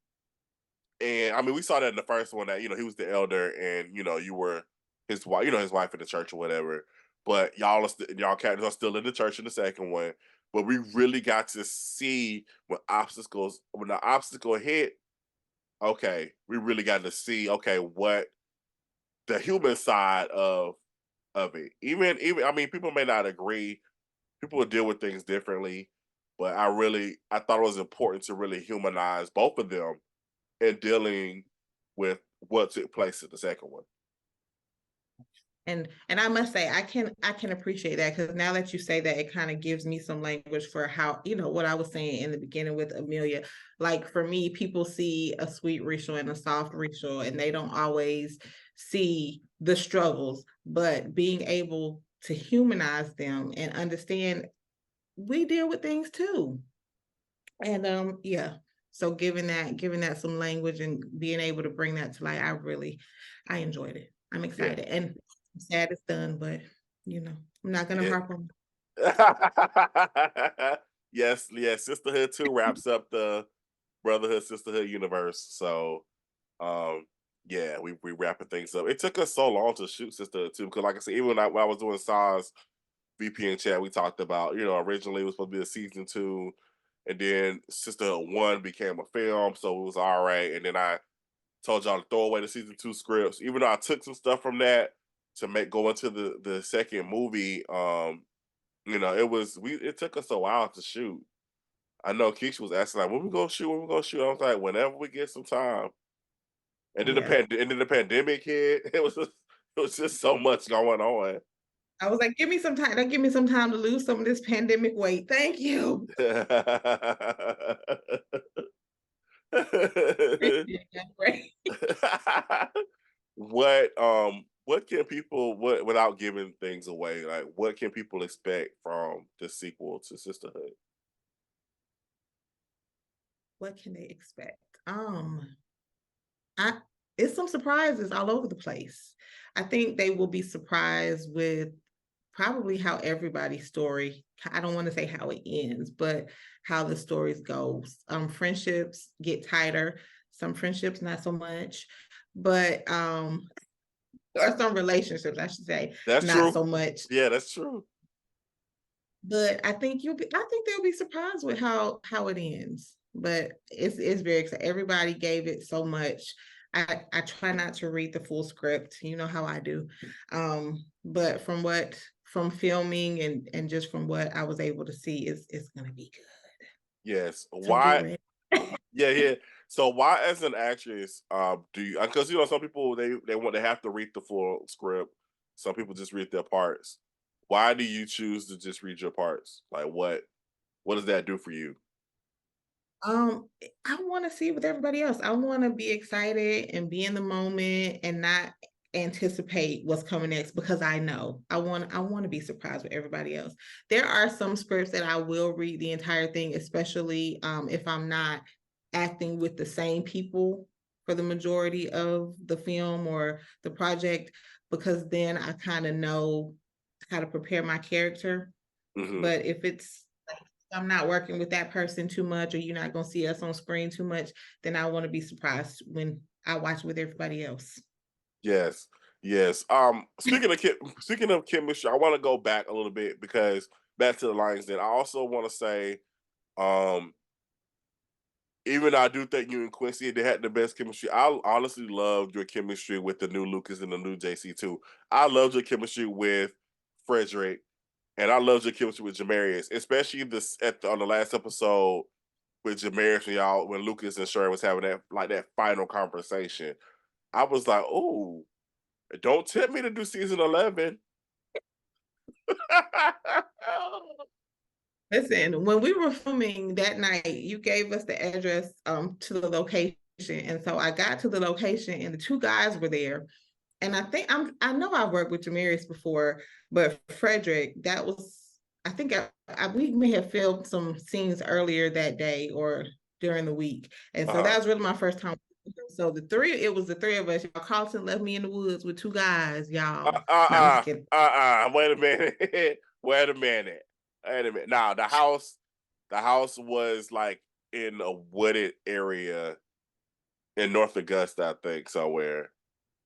and I mean, we saw that in the first one that he was the elder, and you were his wife, his wife in the church or whatever. But y'all characters are still in the church in the second one. But we really got to see when the obstacle hit. Okay, we really got to see what the human side of it. Even I mean, people may not agree. People will deal with things differently, but I thought it was important to really humanize both of them in dealing with what took place in the second one. And I must say, I can appreciate that, because now that you say that, it kind of gives me some language for how, what I was saying in the beginning with Amelia. Like for me, people see a sweet Reishal and a soft Reishal, and they don't always see the struggles. But being able to humanize them and understand we deal with things too. And yeah. So giving that some language and being able to bring that to light, I enjoyed it. I'm Yeah. excited. And I'm sad it's done, but I'm not gonna Yeah. harp on. Yes, yes. Sisterhood 2 wraps up the Brotherhood Sisterhood universe. So yeah, we wrapping things up. It took us so long to shoot Sisterhood 2 because, like I said, even when I was doing SAW's VPN chat, we talked about, originally it was supposed to be a season 2, and then Sisterhood 1 became a film, so it was all right. And then I told y'all to throw away the season 2 scripts, even though I took some stuff from that to go into the second movie. It took us a while to shoot. I know Keisha was asking like, when we gonna shoot? When we gonna shoot? I was like, whenever we get some time. And then Yeah. the pandemic hit. It was just so much going on. I was like, give me some time. Don't give me some time to lose some of this pandemic weight. Thank you. Appreciate that, Ray. What can people, without giving things away, like what can people expect from the sequel to Sisterhood? What can they expect? I It's some surprises all over the place. I think they will be surprised with probably how everybody's story, I don't want to say how it ends, but how the stories go. Friendships get tighter, some friendships not so much, but or some relationships, I should say, That's not true. so much. Yeah, that's true. But I think they'll be surprised with how it ends. But it's very exciting. Everybody gave it so much. I try not to read the full script, you know how I do. But from filming and just from what I was able to see, it's gonna be good. Yes. So get Why? ready. Yeah, yeah. So why, as an actress, do you? Because some people they have to read the full script. Some people just read their parts. Why do you choose to just read your parts? Like what does that do for you? Um, I want to see with everybody else. I want to be excited and be in the moment and not anticipate what's coming next, because I want to be surprised with everybody else. There are some scripts that I will read the entire thing, especially if I'm not acting with the same people for the majority of the film or the project, because then I kind of know how to prepare my character. Hmm. But if it's like I'm not working with that person too much, or you're not gonna see us on screen too much, then I want to be surprised when I watch with everybody else. Yes, yes. Speaking of chemistry, I want to go back a little bit because back to the Lions. Then I also want to say, um, even though I do think you and Quincy they had the best chemistry, I honestly loved your chemistry with the new Lucas and the new JC too. I loved your chemistry with Frederick, and I loved your chemistry with Jamarius, especially on the last episode with Jamarius when Lucas and Sherry was having that final conversation. I was like, oh, don't tempt me to do season 11. Listen, when we were filming that night, you gave us the address to the location. And so I got to the location and the two guys were there. And I know I've worked with Jamarius before, but Frederick, that was I think we may have filmed some scenes earlier that day or during the week. And so that Uh-huh. was really my first time So it was the three of us. Y'all, Carlton left me in the woods with two guys, Uh, y'all. uh, No, I'm just uh, kidding. Wait a minute. Wait a minute. Wait a minute. Now the house was like in a wooded area in North Augusta, I think, somewhere.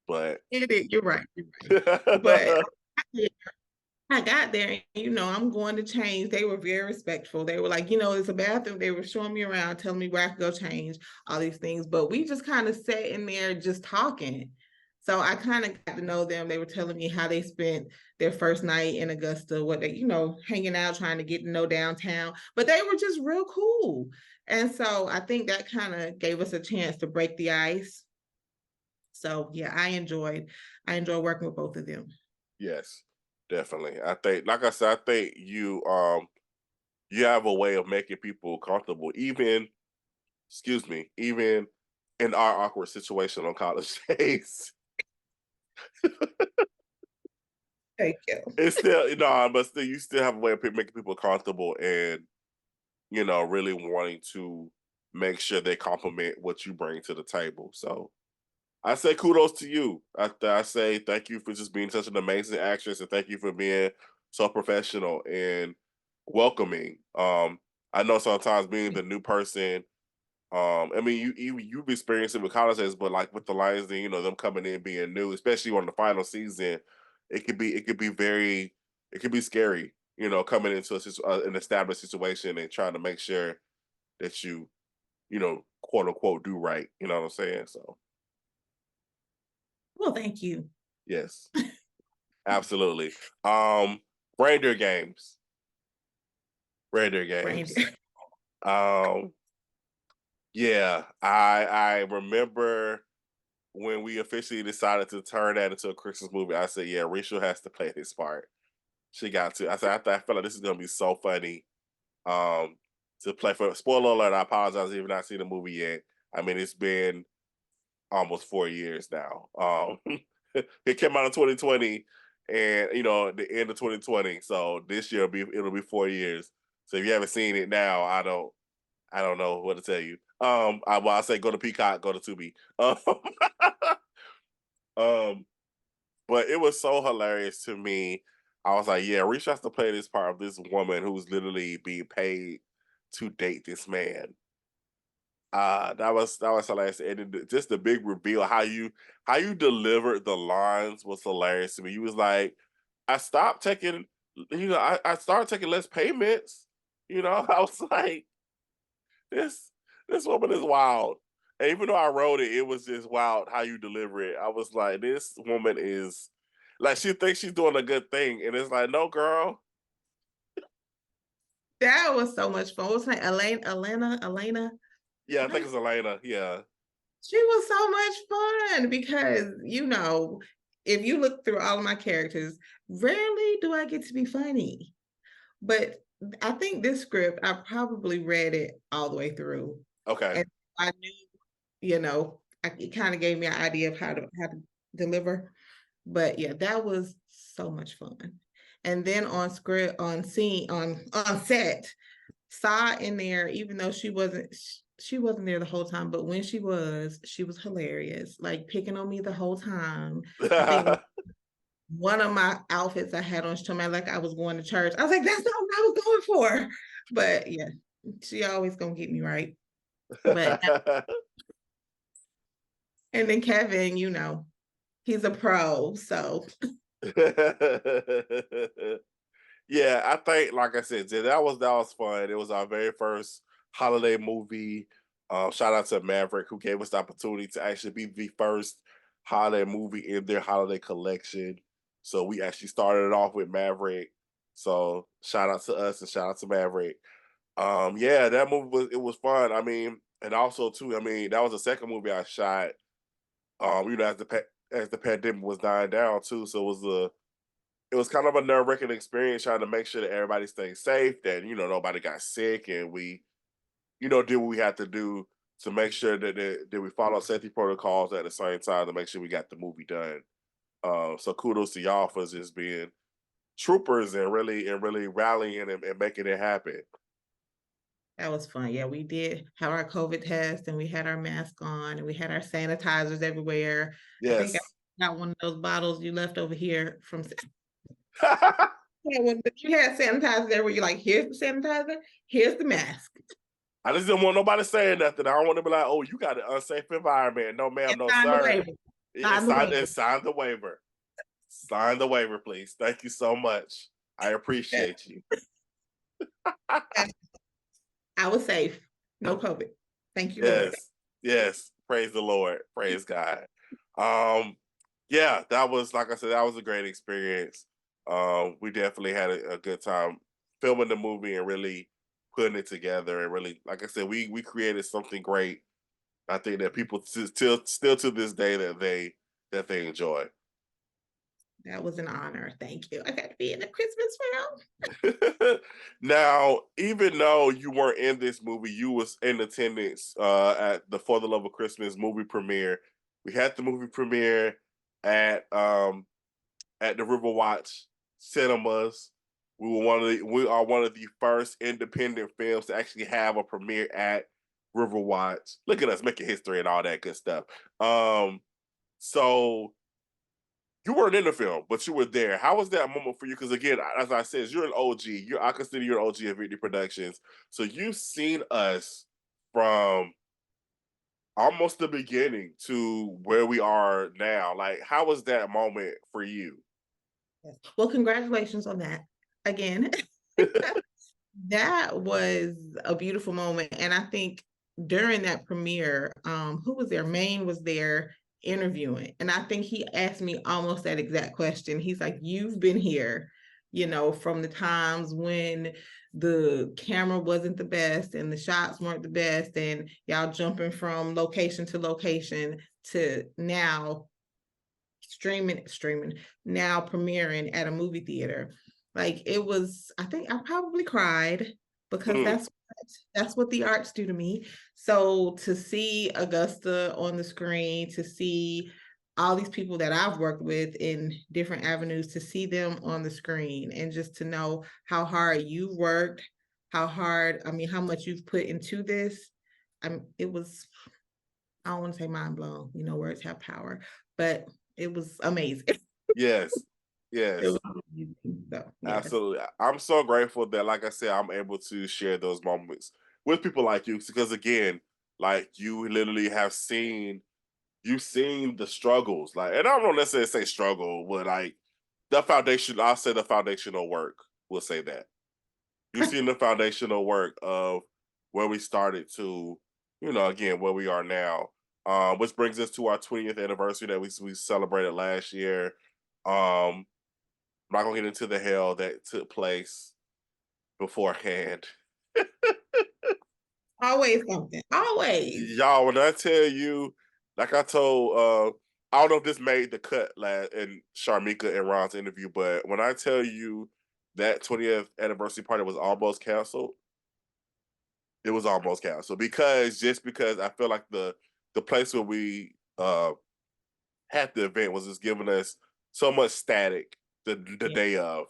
But You're right. You're right. But I got there and, I'm going to change. They were very respectful. They were like, it's a bathroom. They were showing me around, telling me where I could go change, all these things. But we just kind of sat in there just talking. So I kind of got to know them. They were telling me how they spent their first night in Augusta, what they, hanging out, trying to get to know downtown. But they were just real cool. And so I think that kind of gave us a chance to break the ice. So yeah, I enjoyed working with both of them. yes, definitely. I think, like I said, I think you have a way of making people comfortable, even excuse me, even in our awkward situation on college days. Thank you. It's still but still you still have a way of making people comfortable and really wanting to make sure they compliment what you bring to the table. So I say kudos to you. I say thank you for just being such an amazing actress, and thank you for being so professional and welcoming. I know sometimes being the new person, I mean, you've experienced it with colleges, but like with the Lions, them coming in being new, especially on the final season, it could be scary, coming into an established situation and trying to make sure that quote unquote do right. You know what I'm saying? So Well, thank you. yes, absolutely. Um, Reindeer games, Reindeer games. Reindeer. Um, yeah, I remember when we officially decided to turn that into a Christmas movie. I said, yeah, Rachel has to play this part. She got to. I said, I felt like this is gonna be so funny. Um, to play for spoiler alert. I apologize if you've not seen the movie yet. I mean, it's been almost 4 years now. It came out in 2020, and the end of 2020. So this year it'll be 4 years. So if you haven't seen it now, I don't know what to tell you. I say go to Peacock, go to Tubi. Um, but it was so hilarious to me. I was like, yeah, Reach has to play this part of this woman who's literally being paid to date this man. That was hilarious, and just the big reveal how you delivered the lines was hilarious to me. You was like, I stopped taking, I started taking less payments. I was like, this this woman is wild. And even though I wrote it, it was just wild how you deliver it. I was like, this woman is like she thinks she's doing a good thing, and it's like, no, girl. That was so much fun. What was her name? Elena? Yeah, I think it's Elena. Yeah. She was so much fun because, if you look through all of my characters, rarely do I get to be funny. But I think this script, I probably read it all the way through. Okay. And I knew, it kind of gave me an idea of how to deliver. But yeah, that was so much fun. And then on script, on scene, on set, saw in there, even though she wasn't there the whole time, but when she was hilarious, like picking on me the whole time. I think one of my outfits I had on, she told me like I was going to church. I was like, that's not what I was going for. But yeah, she always gonna get me right. But and then Kevin, he's a pro. So Yeah, I think, like I said, that was fun. It was our very first holiday movie. Shout out to Maverick who gave us the opportunity to actually be the first holiday movie in their holiday collection. So we actually started it off with Maverick. So shout out to us and shout out to Maverick. Yeah, that movie was fun. I mean, and also too, I mean, that was the second movie I shot. As the pandemic was dying down too. So it was kind of a nerve-wracking experience trying to make sure that everybody stayed safe, that nobody got sick, and we did what we had to do to make sure that we follow safety protocols at the same time to make sure we got the movie done. So kudos to y'all for just being troopers and really rallying and making it happen. That was fun. Yeah, we did have our COVID test and we had our mask on and we had our sanitizers everywhere. I think I Yes. got one of those bottles you left over here from. Yeah, when you had sanitizer there, where you're like, here's the sanitizer, here's the mask. I just didn't want nobody saying nothing. I don't want to be like, oh, you got an unsafe environment. No, ma'am, And no, sign the sir. waiver. Sign the waiver. Sign the waiver. Sign the waiver, please. Thank you so much. I appreciate you. I was safe. No COVID. Thank you, Lord. Yes. Yes. Praise the Lord. Praise God. Um, yeah, that was, like I said, that was a great experience. We definitely had a good time filming the movie and really putting it together, and really, like I said, we created something great. I think that people still to this day that they enjoy. That was an honor. Thank you. I got to be in the Christmas film. Now, even though you weren't in this movie, you was in attendance at the For the Love of Christmas movie premiere. We had the movie premiere at at the Riverwatch Cinemas. We are one of the first independent films to actually have a premiere at Riverwatch. Look at us making history and all that good stuff. So you weren't in the film, but you were there. How was that moment for you? Because again, as I said, you're an OG. I consider you an OG of Reindeer Productions. So you've seen us from almost the beginning to where we are now. Like, how was that moment for you? Well, congratulations on that again. That was a beautiful moment. And I think during that premiere, who was there? Maine was there interviewing. And I think he asked me almost that exact question. He's like, you've been here, from the times when the camera wasn't the best and the shots weren't the best, and y'all jumping from location to location to now streaming now premiering at a movie theater. Like, it was, I think I probably cried because Mm, that's what the arts do to me. So to see Augusta on the screen, to see all these people that I've worked with in different avenues, to see them on the screen, and just to know how hard you worked, how much you've put into this. It was, I don't want to say mind blown, words have power, but it was amazing. yes, It was yes, amazing. So, yes. absolutely. I'm so grateful that, like I said, I'm able to share those moments with people like you. Because again, like you literally have seen you've seen the struggles, like, and I don't necessarily say struggle, but like the foundation, I'll say the foundational work. We'll say that you've seen the foundational work of where we started to, again, where we are now. Which brings us to our 20th anniversary that we celebrated last year. I'm not gonna get into the hell that took place beforehand. Always something. Always. Y'all, when I tell you, like I told, I don't know if this made the cut last in Sharmika and Ron's interview, but when I tell you that 20th anniversary party was almost canceled, it was almost canceled because I feel like the place where we had the event was just giving us so much static the Yeah. day of,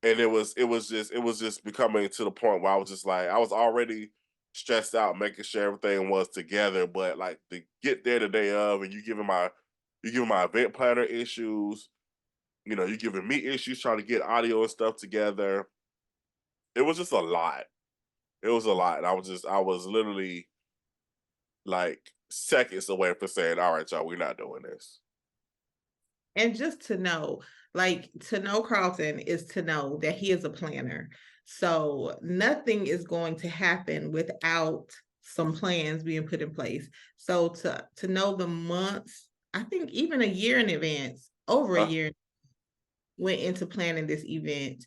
and it was just becoming to the point where I was just like, I was already stressed out making sure everything was together, but like to get there the day of, and you giving my event planner issues, you giving me issues trying to get audio and stuff together. It was just a lot. It was a lot. And I was literally like seconds away from saying, all right, y'all, we're not doing this. And just to know, like, to know Carlton is to know that he is a planner. So nothing is going to happen without some plans being put in place. So to know the months, I think even a year in advance, over a Uh, year, went into planning this event.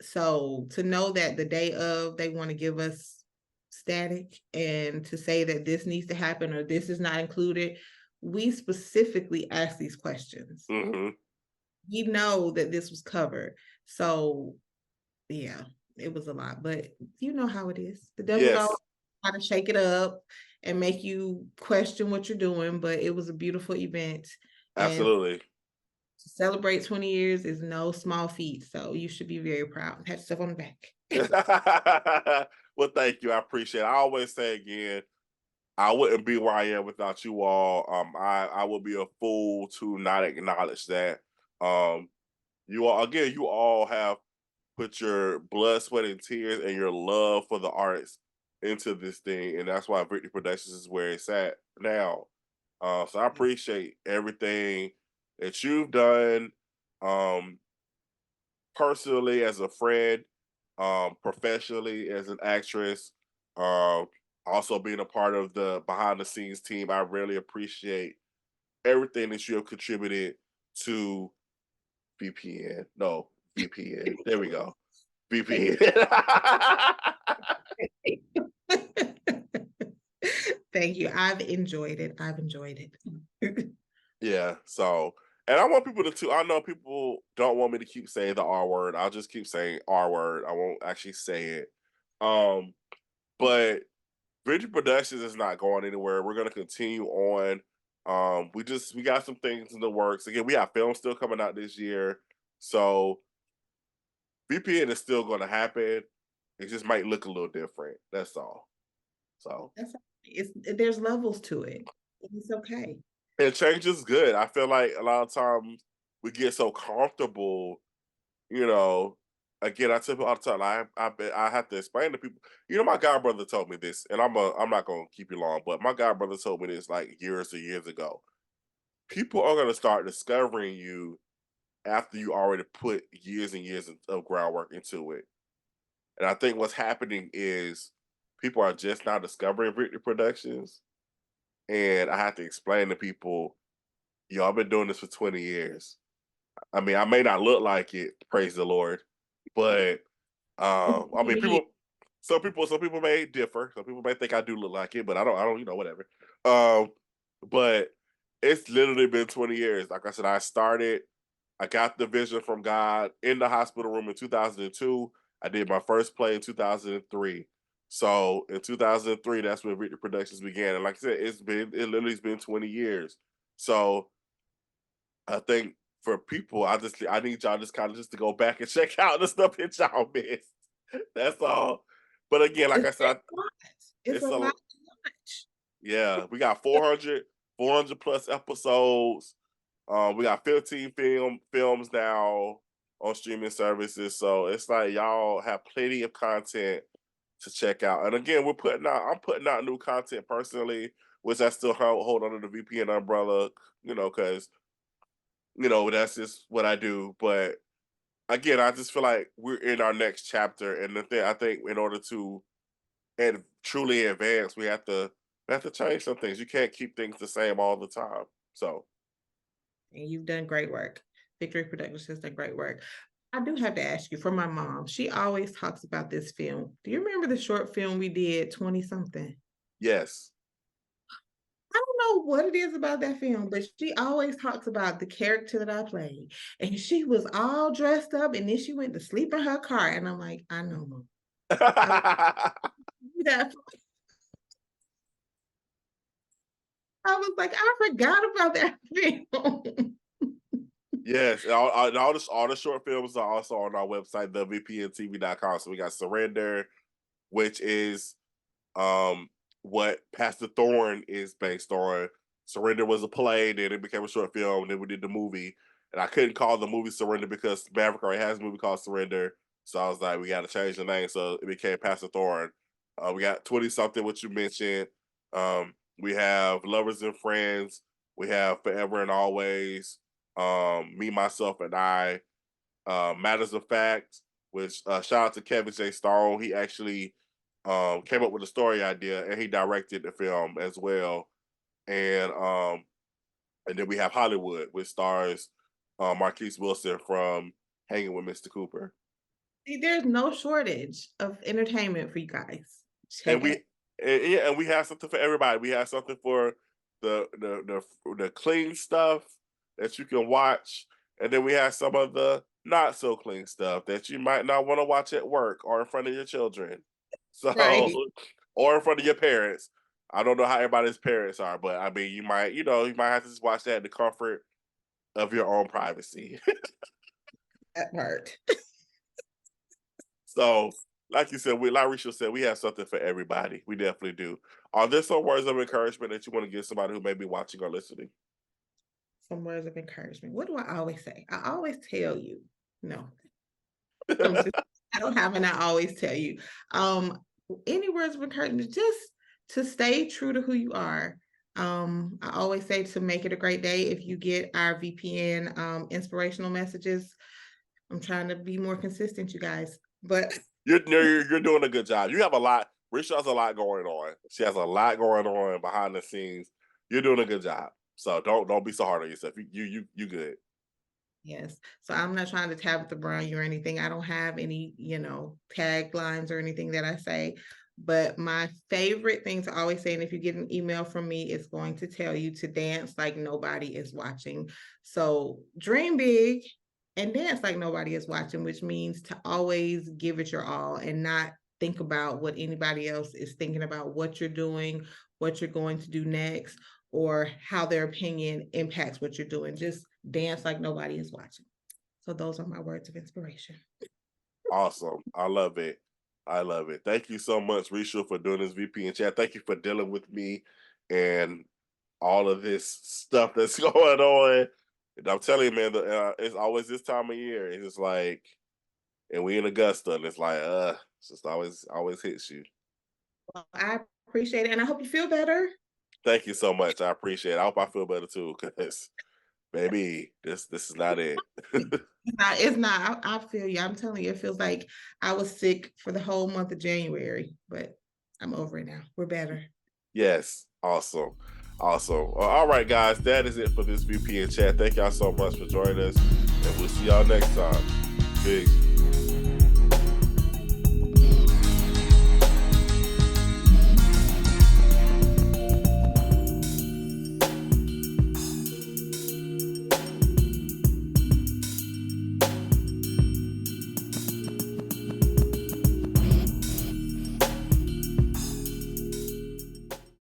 So to know that the day of they want to give us static and to say that this needs to happen or this is not included, we specifically ask these questions. mhm. We know that this was covered. So yeah, it was a lot, but you know how it is. The devil's always Yes, trying to shake it up and make you question what you're doing, but it was a beautiful event. And absolutely. To celebrate 20 years is no small feat, so you should be very proud. Pat yourself on the back. Well, thank you. I appreciate it. I always say again, I wouldn't be where I am without you all. I would be a fool to not acknowledge that. Um, you all have put your blood, sweat, and tears and your love for the arts into this thing, and that's why Victory Productions is where it's at now. So I appreciate everything that you've done, um, personally as a friend, professionally as an actress, um, also being a part of the behind the scenes team. I really appreciate everything that you have contributed to VPN. No, VPN. There we go. VPN. Thank you. I've enjoyed it. I've enjoyed it. Yeah. So, and I want people to too. I know people don't want me to keep saying the R word. I'll just keep saying R word. I won't actually say it. Um, but Victory Productions is not going anywhere. We're gonna continue on. We got some things in the works. Again, we have films still coming out this year. So VPN is still gonna happen. It just might look a little different. That's all. So That's there's levels to it. It's okay. and change is good. I feel like a lot of times we get so comfortable, you know. Again, I tell people all the time. I have to explain to people. You know, my god brother told me this, and I'm not gonna keep you long, but my god brother told me this like years and years ago. People are gonna start discovering you after you already put years and years of groundwork into it. And I think what's happening is people are just now discovering Victory Productions, and I have to explain to people, yo, I've been doing this for 20 years. I mean, I may not look like it, praise the Lord, but I mean, some people may differ. Some people may think I do look like it, but I don't, whatever. Um, but it's literally been 20 years. Like I said, I got the vision from God in the hospital room in 2002. I did my first play in 2003. So in 2003, that's when Victory Productions began. And like I said, it literally has been 20 years. So I think for people, I need y'all just kind of just to go back and check out the stuff that y'all missed. That's all. But again, like It's I said, a lot. It's it's a a lot to watch. yeah. We got 400 plus episodes. We got 15 films now on streaming services. So it's like y'all have plenty of content to check out. And again, I'm putting out new content personally, which I still hold under the VPN umbrella, because that's just what I do. But again, I just feel like we're in our next chapter, and the thing I think in order to truly advance, we have to change some things. You can't keep things the same all the time. So And you've done great work. Victory Productions has done great work. I do have to ask you for my mom. She always talks about this film. Do you remember the short film we did, 20 something? yes. I don't know what it is about that film, but she always talks about the character that I played. And she was all dressed up and then she went to sleep in her car. And I'm like, I know, Mom. I that. I was like, I forgot about that film. Yes, and all the short films are also on our website, thevpntv.com. So we got Surrender, which is um what Pastor Thorn is based on. Surrender was a play, then it became a short film, and then we did the movie. And I couldn't call the movie Surrender because Maverick already has a movie called Surrender. So I was like, we got to change the name. So it became Pastor Thorn. We got 20 something, which you mentioned. We have Lovers and Friends. We have Forever and Always. Me, Myself, and I. Matters of Fact, which shout out to Kevin J. Stone. He actually came up with a story idea and he directed the film as well. And then we have Hollywood, which stars Marquise Wilson from Hanging with Mr. Cooper. See, there's no shortage of entertainment for you guys. And Check it out. we have something for everybody. We have something for the clean stuff that you can watch, and then we have some of the not so clean stuff that you might not want to watch at work or in front of your children. So, Right. or in front of your parents. I don't know how everybody's parents are, but I mean, you might have to just watch that in the comfort of your own privacy. That part. So, like you said, like Reishal said, we have something for everybody. We definitely do. Are there some words of encouragement that you want to give somebody who may be watching or listening? Some words of encouragement. What do I always say? I always tell you. No, I'm just, I don't have an I always tell you. Um, any words of encouragement, just to stay true to who you are. I always say to make it a great day. If you get our VPN inspirational messages, I'm trying to be more consistent, you guys. But You're doing a good job. You have a lot. Risha has a lot going on. She has a lot going on behind the scenes. You're doing a good job. So don't be so hard on yourself. You good. yes. So I'm not trying to Tabitha Brown you or anything. I don't have any, taglines or anything that I say. But my favorite thing to always say, and if you get an email from me, it's going to tell you to dance like nobody is watching. So dream big and dance like nobody is watching, which means to always give it your all and not think about what anybody else is thinking about what you're doing, what you're going to do next, or how their opinion impacts what you're doing. Just dance like nobody is watching. So those are my words of inspiration. Awesome. I love it. I love it. Thank you so much, Risha, for doing this VPN chat. Thank you for dealing with me and all of this stuff that's going on. And I'm telling you, man, it's always this time of year. It's just like, and we in Augusta, and it's like, it's just always hits you. Well, I appreciate it, and I hope you feel better. Thank you so much. I appreciate it. I hope I feel better too, because baby, this is not it. It's not. I feel you. I'm telling you, it feels like I was sick for the whole month of January, but I'm over it now. We're better. Yes. Awesome. Awesome. Well, all right, guys, that is it for this VPN chat. Thank y'all so much for joining us, and we'll see y'all next time. Peace.